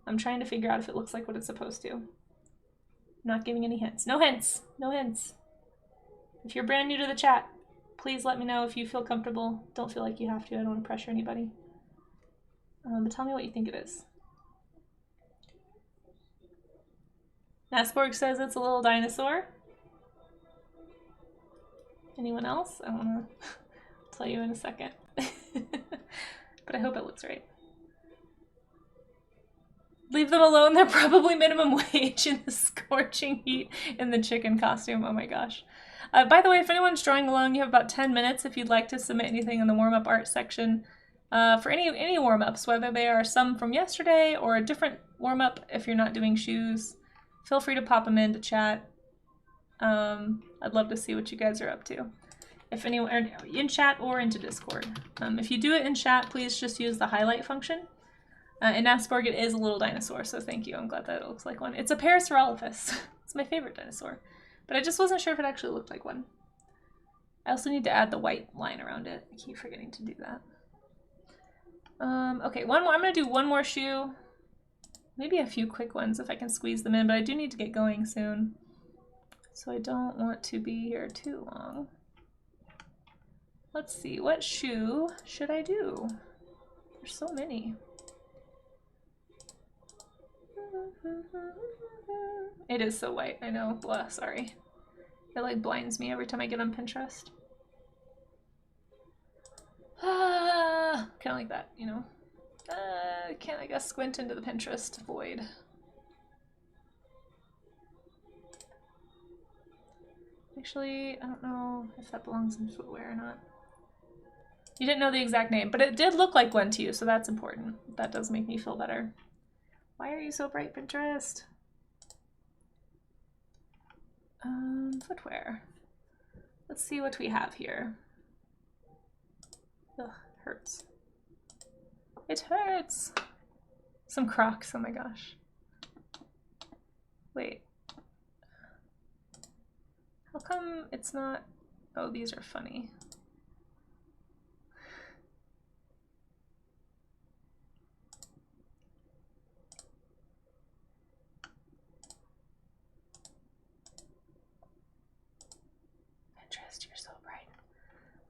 I'm trying to figure out if it looks like what it's supposed to. I'm not giving any hints. No hints! No hints. If you're brand new to the chat, please let me know if you feel comfortable. Don't feel like you have to. I don't want to pressure anybody. But tell me what you think it is. Nasborg says it's a little dinosaur. Anyone else? I want to tell you in a second. But I hope it looks right. Leave them alone. They're probably minimum wage in the scorching heat in the chicken costume. Oh my gosh. By the way, if anyone's drawing along, you have about 10 minutes if you'd like to submit anything in the warm-up art section for any warm-ups, whether they are some from yesterday or a different warm-up if you're not doing shoes. Feel free to pop them into chat. I'd love to see what you guys are up to. If anyone in chat or into Discord. If you do it in chat, please just use the highlight function. In Asborg, it is a little dinosaur, so thank you. I'm glad that it looks like one. It's a Parasaurolophus. It's my favorite dinosaur. But I just wasn't sure if it actually looked like one. I also need to add the white line around it. I keep forgetting to do that. Okay, one more. I'm going to do one more shoe. Maybe a few quick ones if I can squeeze them in, but I do need to get going soon. So I don't want to be here too long. Let's see, what shoe should I do? There's so many. It is so white, I know. Blah, sorry. It like blinds me every time I get on Pinterest. Kind of like that, you know. Can't I guess squint into the Pinterest void. Actually, I don't know if that belongs in footwear or not. You didn't know the exact name, but it did look like one to you, so that's important. That does make me feel better. Why are you so bright, Pinterest? Footwear. Let's see what we have here. Ugh, hurts. It hurts! Some Crocs, oh my gosh. Wait. How come it's not... Oh, these are funny. Pinterest, you're so bright.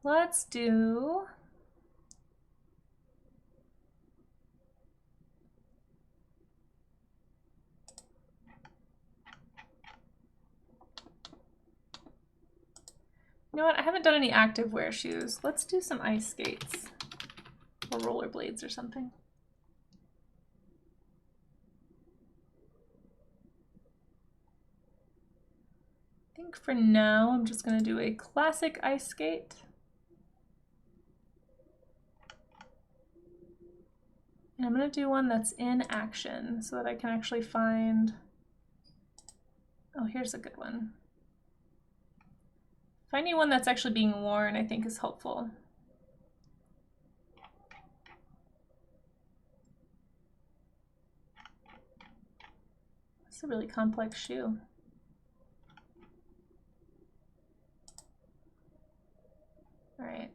Let's do... You know what? I haven't done any active wear shoes. Let's do some ice skates or rollerblades or something. I think for now I'm just going to do a classic ice skate. And I'm going to do one that's in action so that I can actually find... Oh, here's a good one. Finding one that's actually being worn, I think, is helpful. It's a really complex shoe. All right.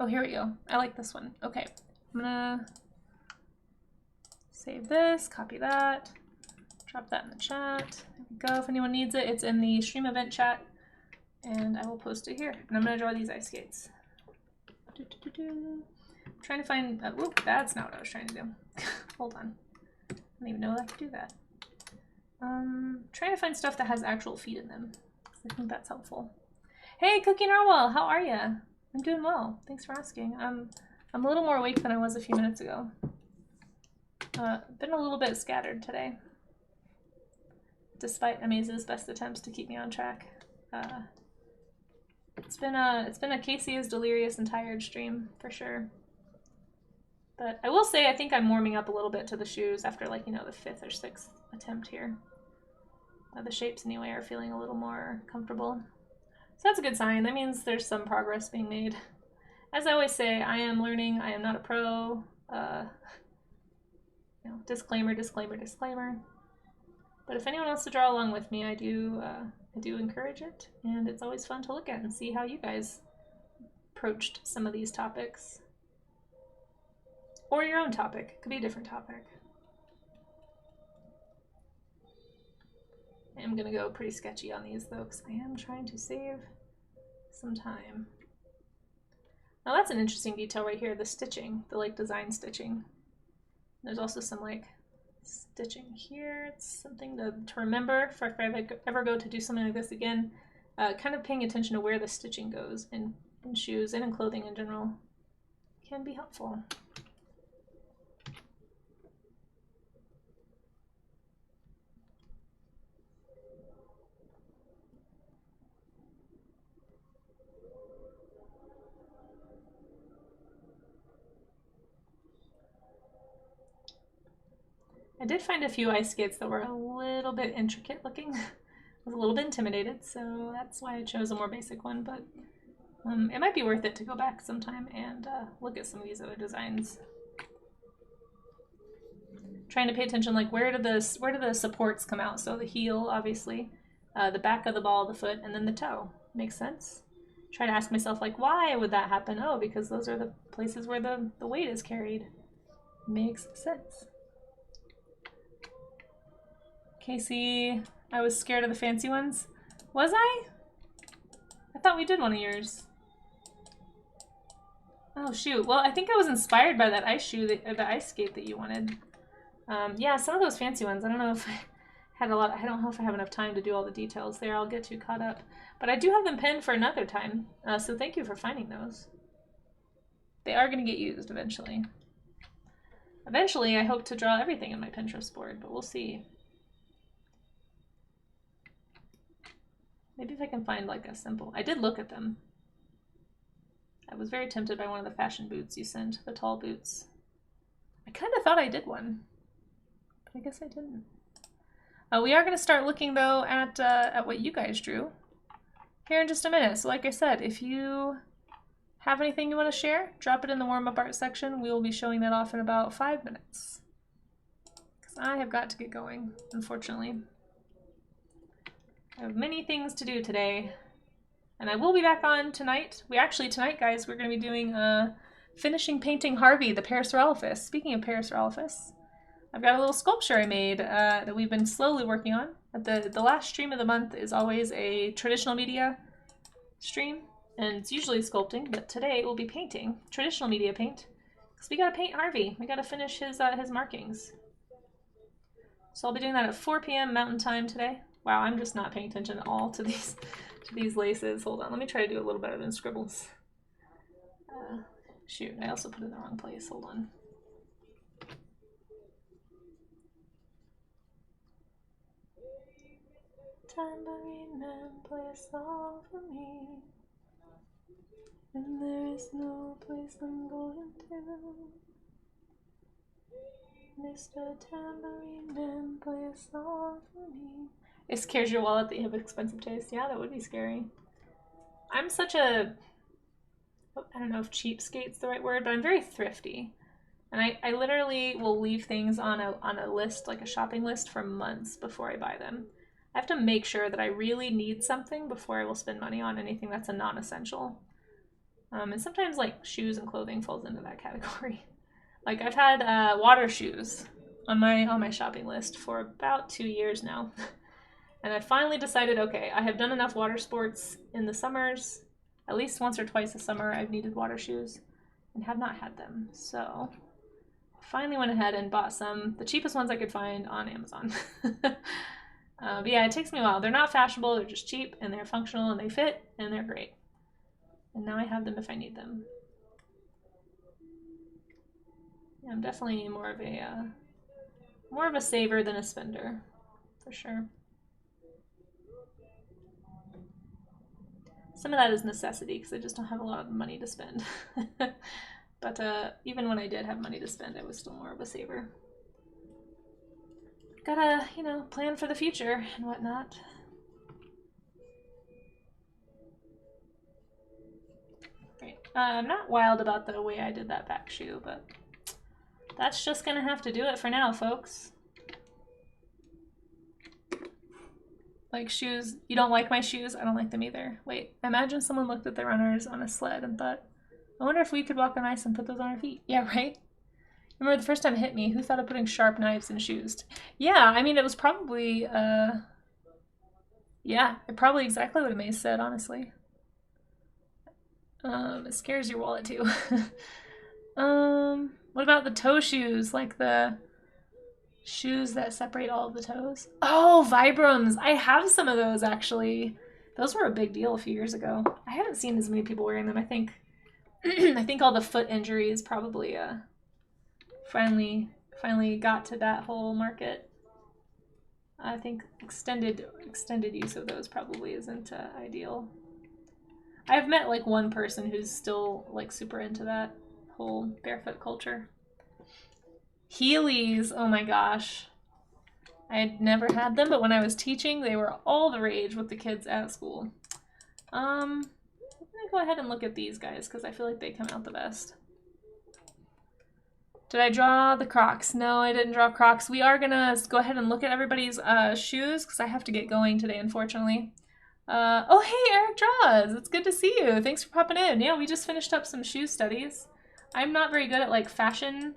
Oh, here we go. I like this one. Okay, I'm gonna save this, copy that. Drop that in the chat. There we go. If anyone needs it, it's in the stream event chat. And I will post it here. And I'm going to draw these ice skates. I'm trying to find... whoop, that's not what I was trying to do. Hold on. I didn't even know I could do that. Trying to find stuff that has actual feet in them. I think that's helpful. Hey, Cookie Narwhal, how are ya? I'm doing well. Thanks for asking. I'm a little more awake than I was a few minutes ago. Been a little bit scattered today, despite Amaze's best attempts to keep me on track. It's been a Casey is delirious and tired stream for sure. But I will say I think I'm warming up a little bit to the shoes after, like, you know, the 5th or 6th attempt here. The shapes anyway are feeling a little more comfortable. So that's a good sign. That means there's some progress being made. As I always say, I am learning. I am not a pro. You know, disclaimer, disclaimer, disclaimer. But if anyone wants to draw along with me, I do encourage it, and it's always fun to look at and see how you guys approached some of these topics. Or your own topic. It could be a different topic. I am gonna go pretty sketchy on these though, because I am trying to save some time. Now that's an interesting detail right here, the stitching, the like design stitching. There's also some like stitching here. It's something to remember for if I ever go to do something like this again. Kind of paying attention to where the stitching goes in shoes and in clothing in general can be helpful. I did find a few ice skates that were a little bit intricate looking. was a little bit intimidated, so that's why I chose a more basic one, but it might be worth it to go back sometime and look at some of these other designs. Trying to pay attention, like where do the supports come out? So the heel, obviously, the back of the ball of the foot, and then the toe. Makes sense. Try to ask myself, like, why would that happen? Oh, because those are the places where the weight is carried. Makes sense. Casey, I was scared of the fancy ones. Was I? I thought we did one of yours. Oh shoot. Well, I think I was inspired by that ice shoe, the ice skate that you wanted. Yeah, some of those fancy ones. I don't know if I had a lot. I don't know if I have enough time to do all the details there. I'll get too caught up. But I do have them pinned for another time. So thank you for finding those. They are going to get used eventually. Eventually, I hope to draw everything in my Pinterest board, but we'll see. Maybe if I can find like a simple... I did look at them. I was very tempted by one of the fashion boots you sent, the tall boots. I kind of thought I did one, but I guess I didn't. We are going to start looking though at what you guys drew here in just a minute. So like I said, if you have anything you want to share, drop it in the warm-up art section. We will be showing that off in about 5 minutes. Because I have got to get going, unfortunately. I have many things to do today. And I will be back on tonight. Tonight, guys, we're going to be doing finishing painting Harvey, the Parasaurolophus. Speaking of Parasaurolophus, I've got a little sculpture I made that we've been slowly working on. The last stream of the month is always a traditional media stream, and it's usually sculpting, but today it will be painting, traditional media paint, because we gotta paint Harvey. We gotta finish his markings. So I'll be doing that at 4 p.m. Mountain Time today. Wow, I'm just not paying attention at all to these laces. Hold on, let me try to do a little better than scribbles. Shoot, I also put it in the wrong place. Hold on. Tambourine man, play a song for me. And there is no place I'm going to. Mr. Tambourine man, play a song for me. It scares your wallet that you have expensive taste. Yeah, that would be scary. I'm such a... I don't know if cheapskate's the right word, but I'm very thrifty. And I literally will leave things on a list, like a shopping list, for months before I buy them. I have to make sure that I really need something before I will spend money on anything that's a non-essential. And sometimes like shoes and clothing falls into that category. Like I've had water shoes on my shopping list for about 2 years now. And I finally decided, okay, I have done enough water sports in the summers. At least once or twice a summer I've needed water shoes and have not had them. So I finally went ahead and bought some, the cheapest ones I could find on Amazon. But yeah, it takes me a while. They're not fashionable, they're just cheap, and they're functional, and they fit, and they're great. And now I have them if I need them. Yeah, I'm definitely more of a saver than a spender, for sure. Some of that is necessity, because I just don't have a lot of money to spend. But even when I did have money to spend, I was still more of a saver. Gotta, you know, plan for the future and whatnot. Right. I'm not wild about the way I did that back shoe, but that's just gonna have to do it for now, folks. Like shoes, you don't like my shoes? I don't like them either. Wait, imagine someone looked at the runners on a sled and thought, I wonder if we could walk on ice and put those on our feet. Yeah, right? Remember the first time it hit me, who thought of putting sharp knives in shoes? Yeah, I mean, it was probably, yeah, it probably exactly what Maze said, honestly. It scares your wallet too. What about the toe shoes? Like the shoes that separate all of the toes? Oh, Vibrams! I have some of those, actually. Those were a big deal a few years ago. I haven't seen as many people wearing them. I think I think all the foot injuries probably finally got to that whole market. I think extended use of those probably isn't ideal. I've met like one person who's still like super into that whole barefoot culture. Heelys, oh my gosh. I had never had them, but when I was teaching, they were all the rage with the kids at school. I'm gonna go ahead and look at these guys because I feel like they come out the best. Did I draw the Crocs? No, I didn't draw Crocs. We are gonna go ahead and look at everybody's shoes because I have to get going today, unfortunately. Oh, hey, Eric Draws. It's good to see you. Thanks for popping in. Yeah, we just finished up some shoe studies. I'm not very good at like fashion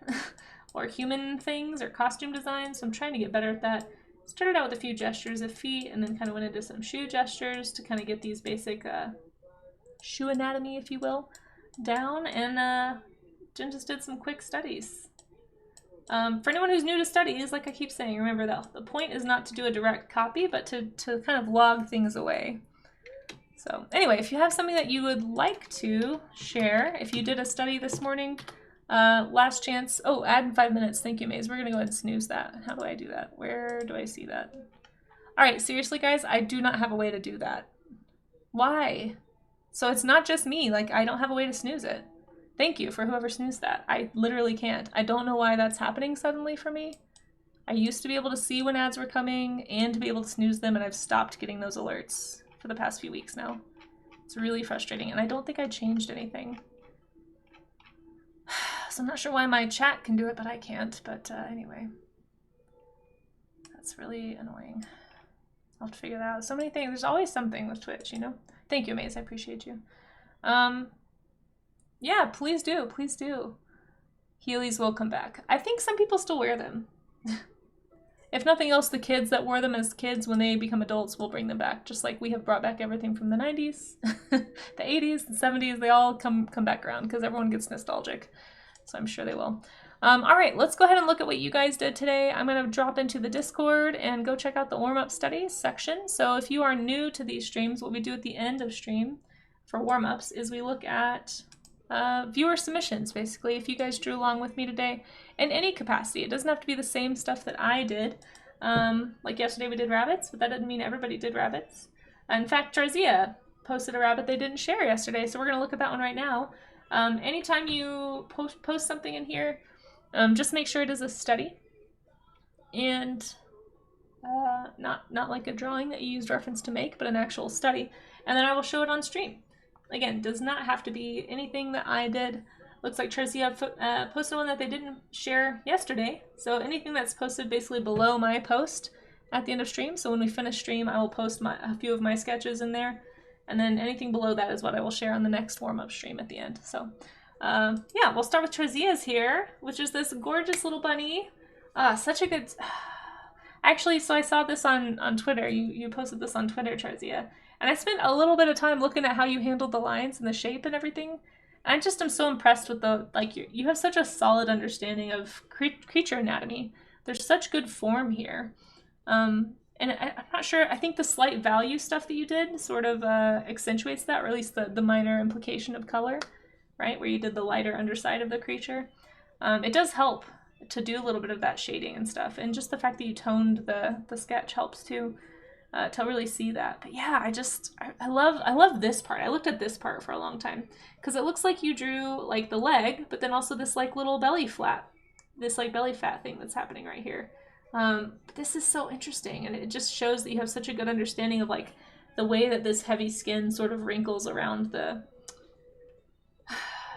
or human things or costume design, so I'm trying to get better at that. Started out with a few gestures of feet and then kind of went into some shoe gestures to kind of get these basic shoe anatomy, if you will, down, and Jen just did some quick studies. For anyone who's new to studies, like I keep saying, remember that the point is not to do a direct copy, but to kind of log things away. So anyway, if you have something that you would like to share, if you did a study this morning, last chance. Oh, add in 5 minutes. Thank you, Maze. We're going to go ahead and snooze that. How do I do that? Where do I see that? All right, seriously, guys, I do not have a way to do that. Why? So it's not just me. Like, I don't have a way to snooze it. Thank you for whoever snoozed that. I literally can't. I don't know why that's happening suddenly for me. I used to be able to see when ads were coming and to be able to snooze them, and I've stopped getting those alerts for the past few weeks now. It's really frustrating, and I don't think I changed anything. So I'm not sure why my chat can do it, but I can't. But anyway, that's really annoying. I'll have to figure that out. So many things. There's always something with Twitch, you know? Thank you, Maze. I appreciate you. Yeah, please do. Please do. Heelys will come back. I think some people still wear them. If nothing else, the kids that wore them as kids, when they become adults, will bring them back. Just like we have brought back everything from the 90s, the 80s, the 70s. They all come back around because everyone gets nostalgic. So I'm sure they will. All right, let's go ahead and look at what you guys did today. I'm going to drop into the Discord and go check out the warm-up studies section. So if you are new to these streams, what we do at the end of stream for warm-ups is we look at viewer submissions, basically, if you guys drew along with me today in any capacity. It doesn't have to be the same stuff that I did. Like yesterday we did rabbits, but that doesn't mean everybody did rabbits. In fact, Jarzia posted a rabbit they didn't share yesterday, so we're going to look at that one right now. Anytime you post something in here, just make sure it is a study and not like a drawing that you used reference to make, but an actual study, and then I will show it on stream. Again, does not have to be anything that I did. Looks like Tracia posted one that they didn't share yesterday. So anything that's posted basically below my post at the end of stream. So when we finish stream, I will post a few of my sketches in there. And then anything below that is what I will share on the next warm-up stream at the end. So yeah, we'll start with Tracia's here, which is this gorgeous little bunny. Such a good... Actually, so I saw this on Twitter. You posted this on Twitter, Tracia. And I spent a little bit of time looking at how you handled the lines and the shape and everything. And I just am so impressed with the, like, you have such a solid understanding of creature anatomy. There's such good form here. And I'm not sure, I think the slight value stuff that you did sort of accentuates that, or at least the minor implication of color, right? Where you did the lighter underside of the creature. It does help to do a little bit of that shading and stuff. And just the fact that you toned the sketch helps too. To really see that. But yeah, I love this part. I looked at this part for a long time because it looks like you drew like the leg, but then also this like little belly flat, this like belly fat thing that's happening right here. But this is so interesting, and it just shows that you have such a good understanding of like the way that this heavy skin sort of wrinkles around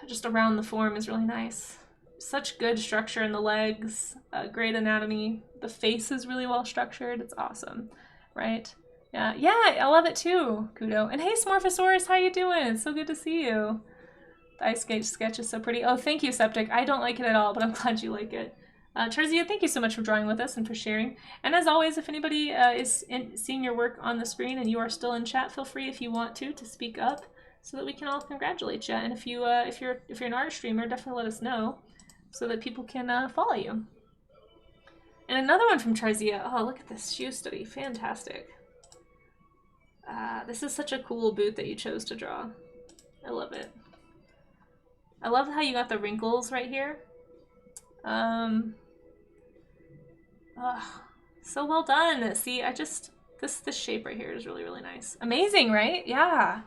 just around the form is really nice. Such good structure in the legs, great anatomy. The face is really well structured. It's awesome. Right? Yeah, I love it too, Kudo. And hey, Smorphosaurus, how you doing? It's so good to see you. The ice sketch is so pretty. Oh, thank you, Septic. I don't like it at all, but I'm glad you like it. Terzia, thank you so much for drawing with us and for sharing. And as always, if anybody is seeing your work on the screen and you are still in chat, feel free if you want to speak up so that we can all congratulate you. And if you're an art streamer, definitely let us know so that people can follow you. And another one from Trarzia. Oh, look at this shoe study. Fantastic. This is such a cool boot that you chose to draw. I love it. I love how you got the wrinkles right here. So well done. See, this shape right here is really, really nice. Amazing, right? Yeah.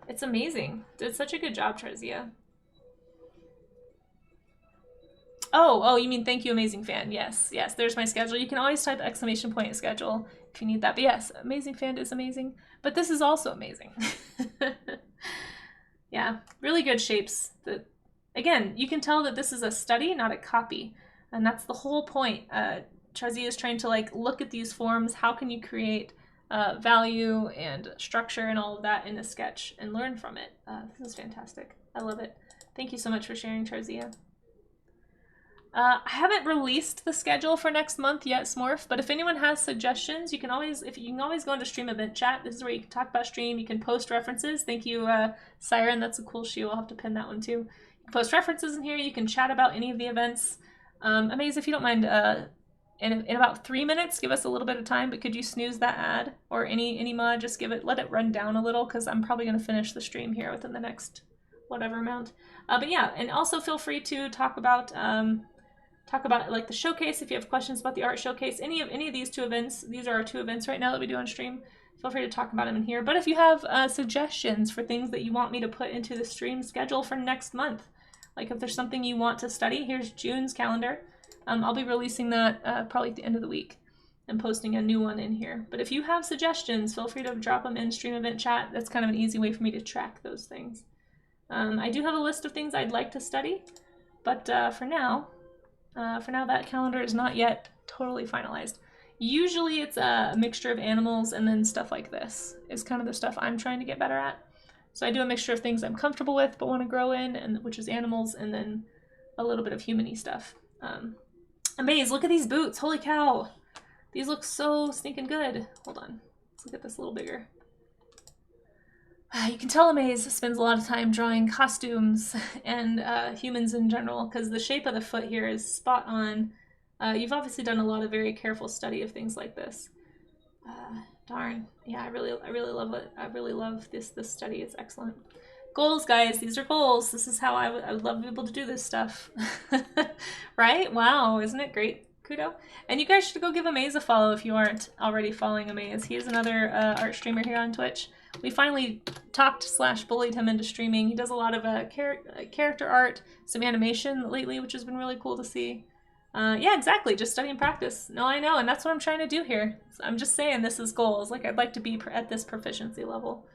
It's amazing. Did such a good job, Trarzia. Oh, you mean thank you, amazing fan. Yes, yes, there's my schedule. You can always type exclamation point schedule if you need that. But yes, amazing fan is amazing. But this is also amazing. Yeah, really good shapes. Again, you can tell that this is a study, not a copy. And that's the whole point. Charzia is trying to like look at these forms. How can you create value and structure and all of that in a sketch and learn from it? This is fantastic. I love it. Thank you so much for sharing, Charzia. I haven't released the schedule for next month yet, Smurf, but if anyone has suggestions, you can always go into stream event chat. This is where you can talk about stream. You can post references. Thank you, Siren. That's a cool shoe. I'll have to pin that one too. You can post references in here. You can chat about any of the events. Amaze, if you don't mind, in about 3 minutes, give us a little bit of time, but could you snooze that ad? Or any mod, just let it run down a little, because I'm probably going to finish the stream here within the next whatever amount. But yeah, and also feel free to talk about like the showcase if you have questions about the art showcase. Any of these two events, these are our two events right now that we do on stream. Feel free to talk about them in here. But if you have suggestions for things that you want me to put into the stream schedule for next month, like if there's something you want to study, here's June's calendar. I'll be releasing that probably at the end of the week and posting a new one in here. But if you have suggestions, feel free to drop them in stream event chat. That's kind of an easy way for me to track those things. I do have a list of things I'd like to study, but for now that calendar is not yet totally finalized. Usually it's a mixture of animals and then stuff like this is kind of the stuff I'm trying to get better at. So I do a mixture of things I'm comfortable with but want to grow in, and which is animals, and then a little bit of human-y stuff. Amaze, look at these boots. Holy cow. These look so stinking good. Hold on. Let's look at this a little bigger. You can tell Amaze spends a lot of time drawing costumes and humans in general, because the shape of the foot here is spot on. You've obviously done a lot of very careful study of things like this. Darn. Yeah, I really love it. I really love this study. It's excellent. Goals, guys. These are goals. This is how I would love to be able to do this stuff. Right? Wow. Isn't it great? Kudo. And you guys should go give Amaze a follow if you aren't already following Amaze. He is another art streamer here on Twitch. We finally talked/bullied him into streaming. He does a lot of character art, some animation lately, which has been really cool to see. Yeah, exactly. Just study and practice. No, I know, and that's what I'm trying to do here. So I'm just saying this is goals. Like, I'd like to be at this proficiency level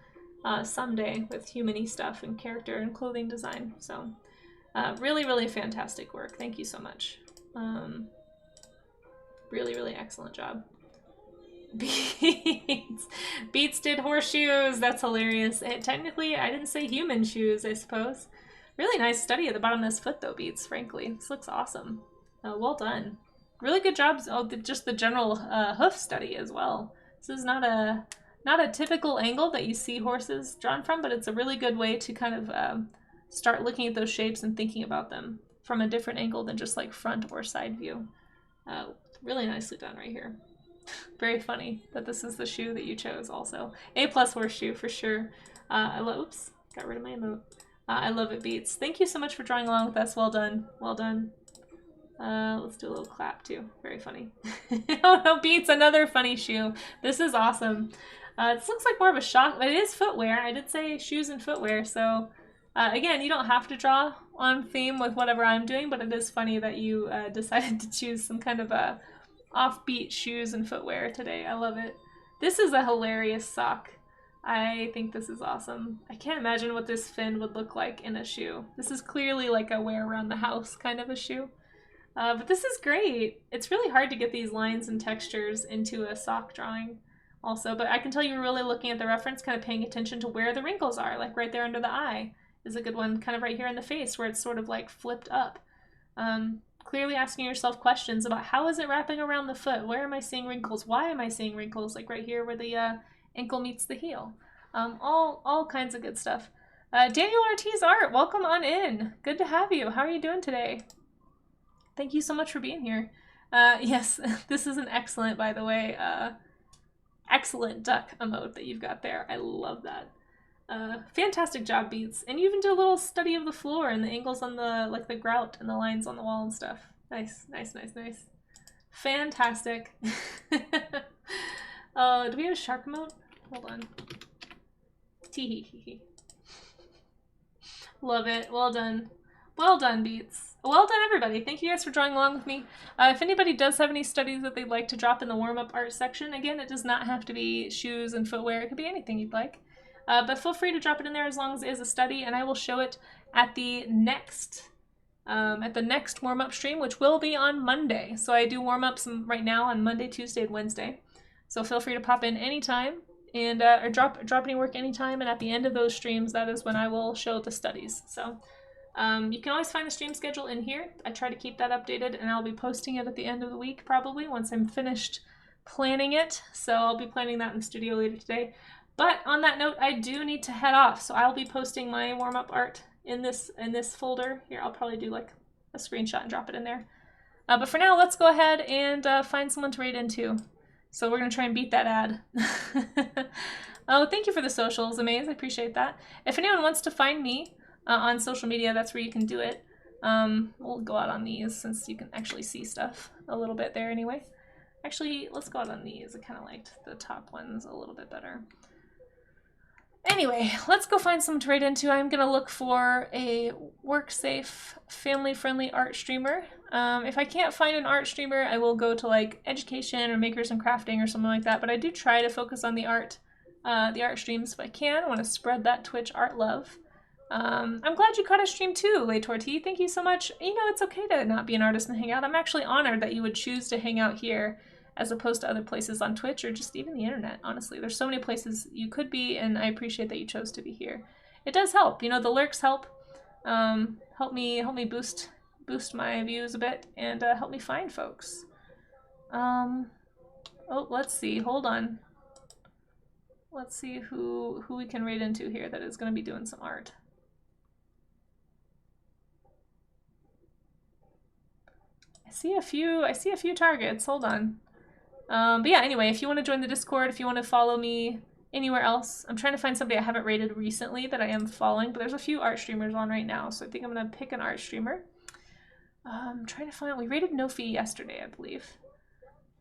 someday with human-y stuff and character and clothing design. So really, really fantastic work. Thank you so much. Really, really excellent job. Beats did horseshoes. That's hilarious. Technically, I didn't say human shoes, I suppose. Really nice study at the bottom of this foot, though, Beats, frankly. This looks awesome. Well done. Really good job. Oh, just the general hoof study as well. This is not a typical angle that you see horses drawn from, but it's a really good way to kind of start looking at those shapes and thinking about them from a different angle than just like front or side view. Really nicely done right here. Very funny that this is the shoe that you chose also. A+ horseshoe for sure. Oops, got rid of my emote. I love it, Beats. Thank you so much for drawing along with us. Well done. Well done. Let's do a little clap too. Very funny. Oh no, Beats, another funny shoe. This is awesome. This looks like more of a shock, but it is footwear. I did say shoes and footwear, so again, you don't have to draw on theme with whatever I'm doing, but it is funny that you decided to choose some kind of a offbeat shoes and footwear today. I love it. This is a hilarious sock. I think this is awesome. I can't imagine what this fin would look like in a shoe. This is clearly like a wear around the house kind of a shoe. But this is great. It's really hard to get these lines and textures into a sock drawing also, but I can tell you're really looking at the reference, kind of paying attention to where the wrinkles are, like right there under the eye is a good one, kind of right here in the face where it's sort of like flipped up. Clearly asking yourself questions about how is it wrapping around the foot? Where am I seeing wrinkles? Why am I seeing wrinkles? Like right here where the ankle meets the heel. All kinds of good stuff. Daniel Ortiz Art, welcome on in. Good to have you. How are you doing today? Thank you so much for being here. Yes, this is an excellent, by the way, excellent duck emote that you've got there. I love that. Fantastic job, Beats. And you even did a little study of the floor and the angles on the, like the grout and the lines on the wall and stuff. Nice, nice, nice, nice. Fantastic. Do we have a shark emote? Hold on. Tee hee hee hee. Love it. Well done. Well done, Beats. Well done, everybody. Thank you guys for drawing along with me. If anybody does have any studies that they'd like to drop in the warm-up art section, again, it does not have to be shoes and footwear. It could be anything you'd like. But feel free to drop it in there as long as it is a study, and I will show it at the next warm-up stream, which will be on Monday. So I do warm-ups right now on Monday, Tuesday, and Wednesday. So feel free to pop in anytime and or drop any work anytime. And at the end of those streams, that is when I will show the studies. So you can always find the stream schedule in here. I try to keep that updated, and I'll be posting it at the end of the week probably once I'm finished planning it. So I'll be planning that in the studio later today. But on that note, I do need to head off. So I'll be posting my warm-up art in this folder. Here, I'll probably do like a screenshot and drop it in there. But for now, let's go ahead and find someone to raid into. So we're going to try and beat that ad. Oh, thank you for the socials, Amaze. I appreciate that. If anyone wants to find me on social media, that's where you can do it. We'll go out on these since you can actually see stuff a little bit there anyway. Actually, let's go out on these. I kind of liked the top ones a little bit better. Anyway, let's go find someone to raid into. I'm going to look for a work-safe, family-friendly art streamer. If I can't find an art streamer, I will go to like education or makers and crafting or something like that. But I do try to focus on the art streams if I can. I want to spread that Twitch art love. I'm glad you caught a stream too, Leitorti. Thank you so much. You know, it's okay to not be an artist and hang out. I'm actually honored that you would choose to hang out here as opposed to other places on Twitch or just even the internet, honestly. There's so many places you could be, and I appreciate that you chose to be here. It does help. You know, the lurks help. Help me boost my views a bit and help me find folks. Oh, let's see. Hold on. Let's see who we can raid into here that is going to be doing some art. I see a few targets. Hold on. But yeah, anyway, if you want to join the Discord, if you want to follow me anywhere else, I'm trying to find somebody I haven't rated recently that I am following, but there's a few art streamers on right now, so I think I'm going to pick an art streamer. I'm trying to find, we rated Nofi yesterday, I believe.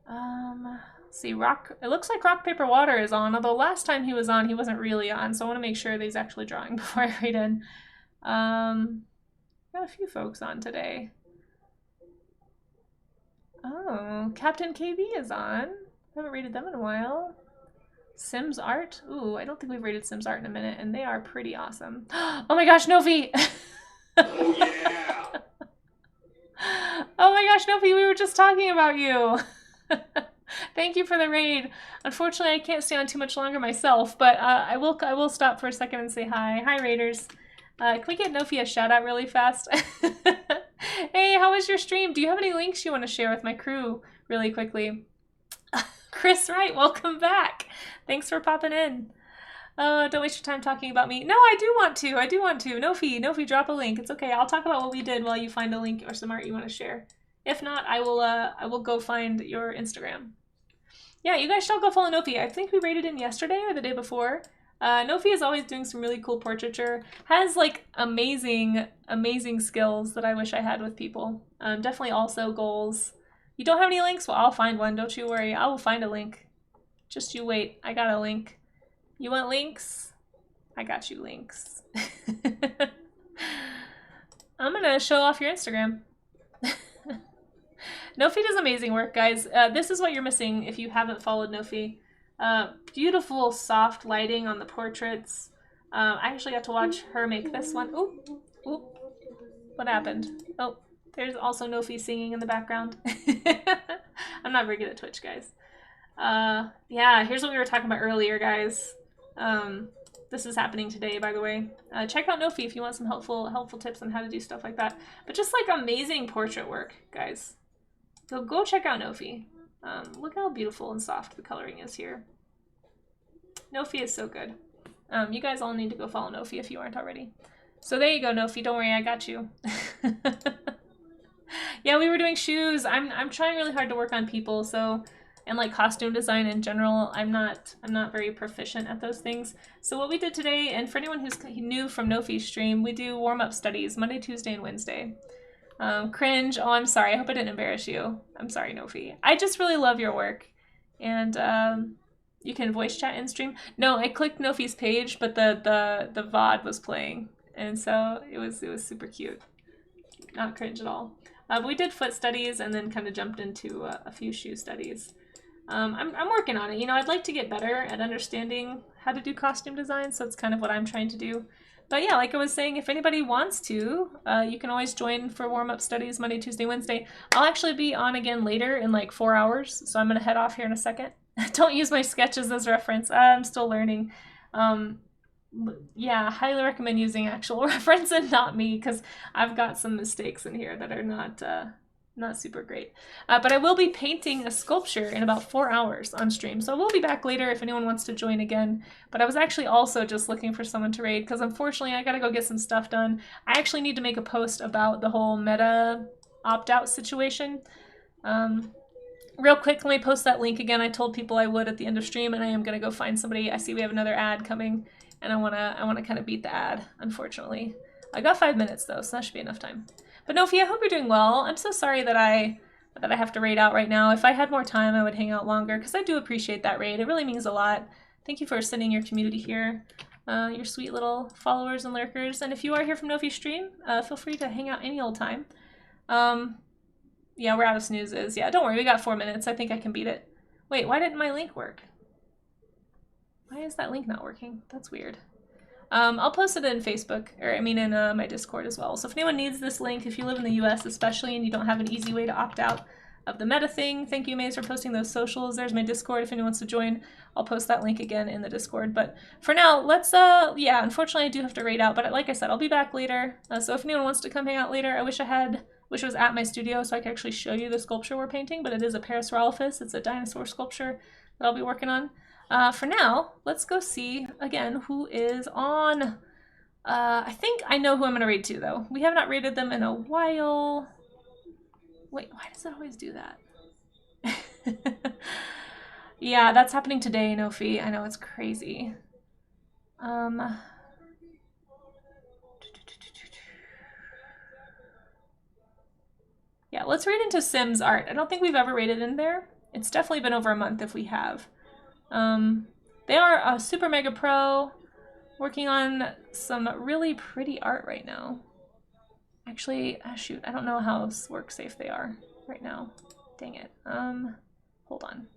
Let's see, it looks like Rock, Paper, Water is on, although last time he was on, he wasn't really on, so I want to make sure that he's actually drawing before I raid in. Got a few folks on today. Oh, Captain KB is on. I haven't rated them in a while. Sims Art. Ooh, I don't think we've rated Sims Art in a minute, and they are pretty awesome. Oh my gosh, Nofi! Oh yeah! Oh my gosh, Nofi, we were just talking about you! Thank you for the raid. Unfortunately, I can't stay on too much longer myself, but I will stop for a second and say hi. Hi, raiders. Can we get Nofi a shout out really fast? Hey, how was your stream? Do you have any links you want to share with my crew really quickly? Chris Wright, welcome back. Thanks for popping in. Don't waste your time talking about me. No, I do want to. Nofi, drop a link. It's okay. I'll talk about what we did while you find a link or some art you want to share. If not, I will go find your Instagram. Yeah, you guys should go follow Nofi. I think we rated him yesterday or the day before. Nofi is always doing some really cool portraiture. Has like amazing skills that I wish I had with people. Definitely also goals. You don't have any links? Well, I'll find one. Don't you worry. I will find a link. Just you wait. I got a link. You want links? I got you links. I'm gonna show off your Instagram. Nofi does amazing work, guys. This is what you're missing if you haven't followed Nofi. Beautiful soft lighting on the portraits. I actually got to watch her make this one. Oop, oop. What happened? Oh, there's also Nofi singing in the background. I'm not very good at Twitch, guys. Yeah, here's what we were talking about earlier, guys. This is happening today, by the way. Check out Nofi if you want some helpful tips on how to do stuff like that. But just like amazing portrait work, guys. So go check out Nofi. Look how beautiful and soft the coloring is here. Nofi is so good. You guys all need to go follow Nofi if you aren't already. So there you go, Nofi. Don't worry, I got you. Yeah, we were doing shoes. I'm trying really hard to work on people, so and like costume design in general, I'm not very proficient at those things. So what we did today, and for anyone who's new from Nofi's stream, we do warm-up studies Monday, Tuesday, and Wednesday. Cringe. Oh, I'm sorry. I hope I didn't embarrass you. I'm sorry, Nofi. I just really love your work. And you can voice chat in stream. No, I clicked Nofi's page, but the VOD was playing. And so it was super cute. not cringe at all. But we did foot studies and then kind of jumped into a few shoe studies. I'm working on it. You know, I'd like to get better at understanding how to do costume design, so it's kind of what I'm trying to do. But yeah, like I was saying, if anybody wants to, you can always join for warm-up studies Monday, Tuesday, Wednesday. I'll actually be on again later in like 4 hours, so I'm going to head off here in a second. Don't use my sketches as reference. I'm still learning. Yeah, highly recommend using actual reference and not me, because I've got some mistakes in here that are not super great. But I will be painting a sculpture in about 4 hours on stream, so I will be back later if anyone wants to join again. But I was actually also just looking for someone to raid, because unfortunately I gotta go get some stuff done. I actually need to make a post about the whole meta opt-out situation. Real quick, let me post that link again. I told people I would at the end of stream, and I am gonna go find somebody. I see we have another ad coming, and I wanna kind of beat the ad, unfortunately. I got 5 minutes though, so that should be enough time. But Nofi, I hope you're doing well. I'm so sorry that I have to raid out right now. If I had more time, I would hang out longer, because I do appreciate that raid. It really means a lot. Thank you for sending your community here, your sweet little followers and lurkers. And if you are here from Nofi's stream, feel free to hang out any old time. Yeah, we're out of snoozes. Yeah, don't worry, we got 4 minutes. I think I can beat it. Wait, why didn't my link work? Why is that link not working? That's weird. I'll post it in Facebook, or I mean in my Discord as well. So if anyone needs this link, if you live in the US especially and you don't have an easy way to opt out of the meta thing, thank you, Maze, for posting those socials. There's my Discord if anyone wants to join. I'll post that link again in the Discord. But for now, let's, yeah, unfortunately I do have to raid out, but like I said, I'll be back later. So if anyone wants to come hang out later, I wish it was at my studio so I could actually show you the sculpture we're painting, but it is a Parasaurolophus. It's a dinosaur sculpture that I'll be working on. For now, let's go see, again, who is on. I think I know who I'm going to raid to, though. We have not raided them in a while. Wait, why does it always do that? Yeah, that's happening today, Nofi. I know, it's crazy. Yeah, let's raid into Sims Art. I don't think we've ever raided in there. It's definitely been over a month if we have. They are a super mega pro, working on some really pretty art right now. Actually, shoot, I don't know how work safe they are right now. Dang it. Hold on.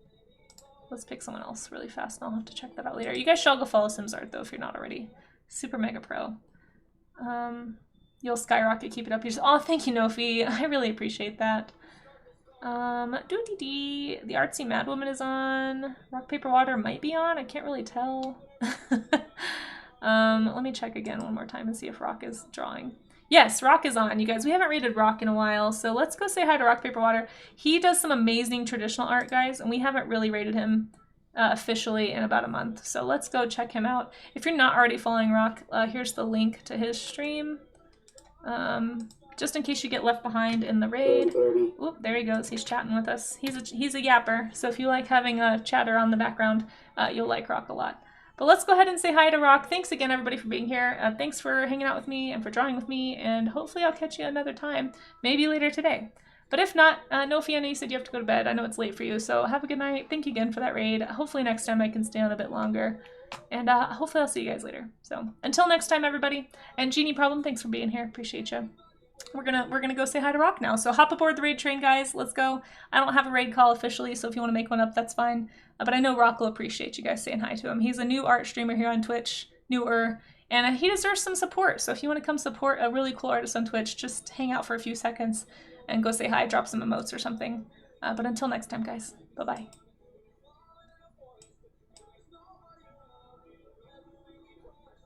Let's pick someone else really fast, and I'll have to check that out later. You guys should all go follow Sims Art though if you're not already. Super mega pro. You'll skyrocket, keep it up. Oh, thank you, Nofi. I really appreciate that. The Artsy Madwoman is on. Rock, Paper, Water might be on. I can't really tell. Let me check again one more time and see if Rock is drawing. Yes, Rock is on, you guys. We haven't rated Rock in a while, so let's go say hi to Rock, Paper, Water. He does some amazing traditional art, guys, and we haven't really rated him officially in about a month. So let's go check him out. If you're not already following Rock, here's the link to his stream. Just in case you get left behind in the raid. Oop, there he goes. He's chatting with us. He's a yapper, so if you like having a chatter on the background, you'll like Rock a lot. But let's go ahead and say hi to Rock. Thanks again, everybody, for being here. Thanks for hanging out with me and for drawing with me, and hopefully I'll catch you another time, maybe later today. But if not, Nofi, I know you said you have to go to bed. I know it's late for you, so have a good night. Thank you again for that raid. Hopefully next time I can stay on a bit longer. And hopefully I'll see you guys later. So until next time, everybody. And Genie Problem, thanks for being here. Appreciate you. We're gonna go say hi to Rock now. So hop aboard the raid train, guys. Let's go. I don't have a raid call officially, so if you want to make one up, that's fine. But I know Rock will appreciate you guys saying hi to him. He's a new art streamer here on Twitch, newer, and he deserves some support. So if you want to come support a really cool artist on Twitch, just hang out for a few seconds and go say hi, drop some emotes or something. But until next time, guys. Bye-bye.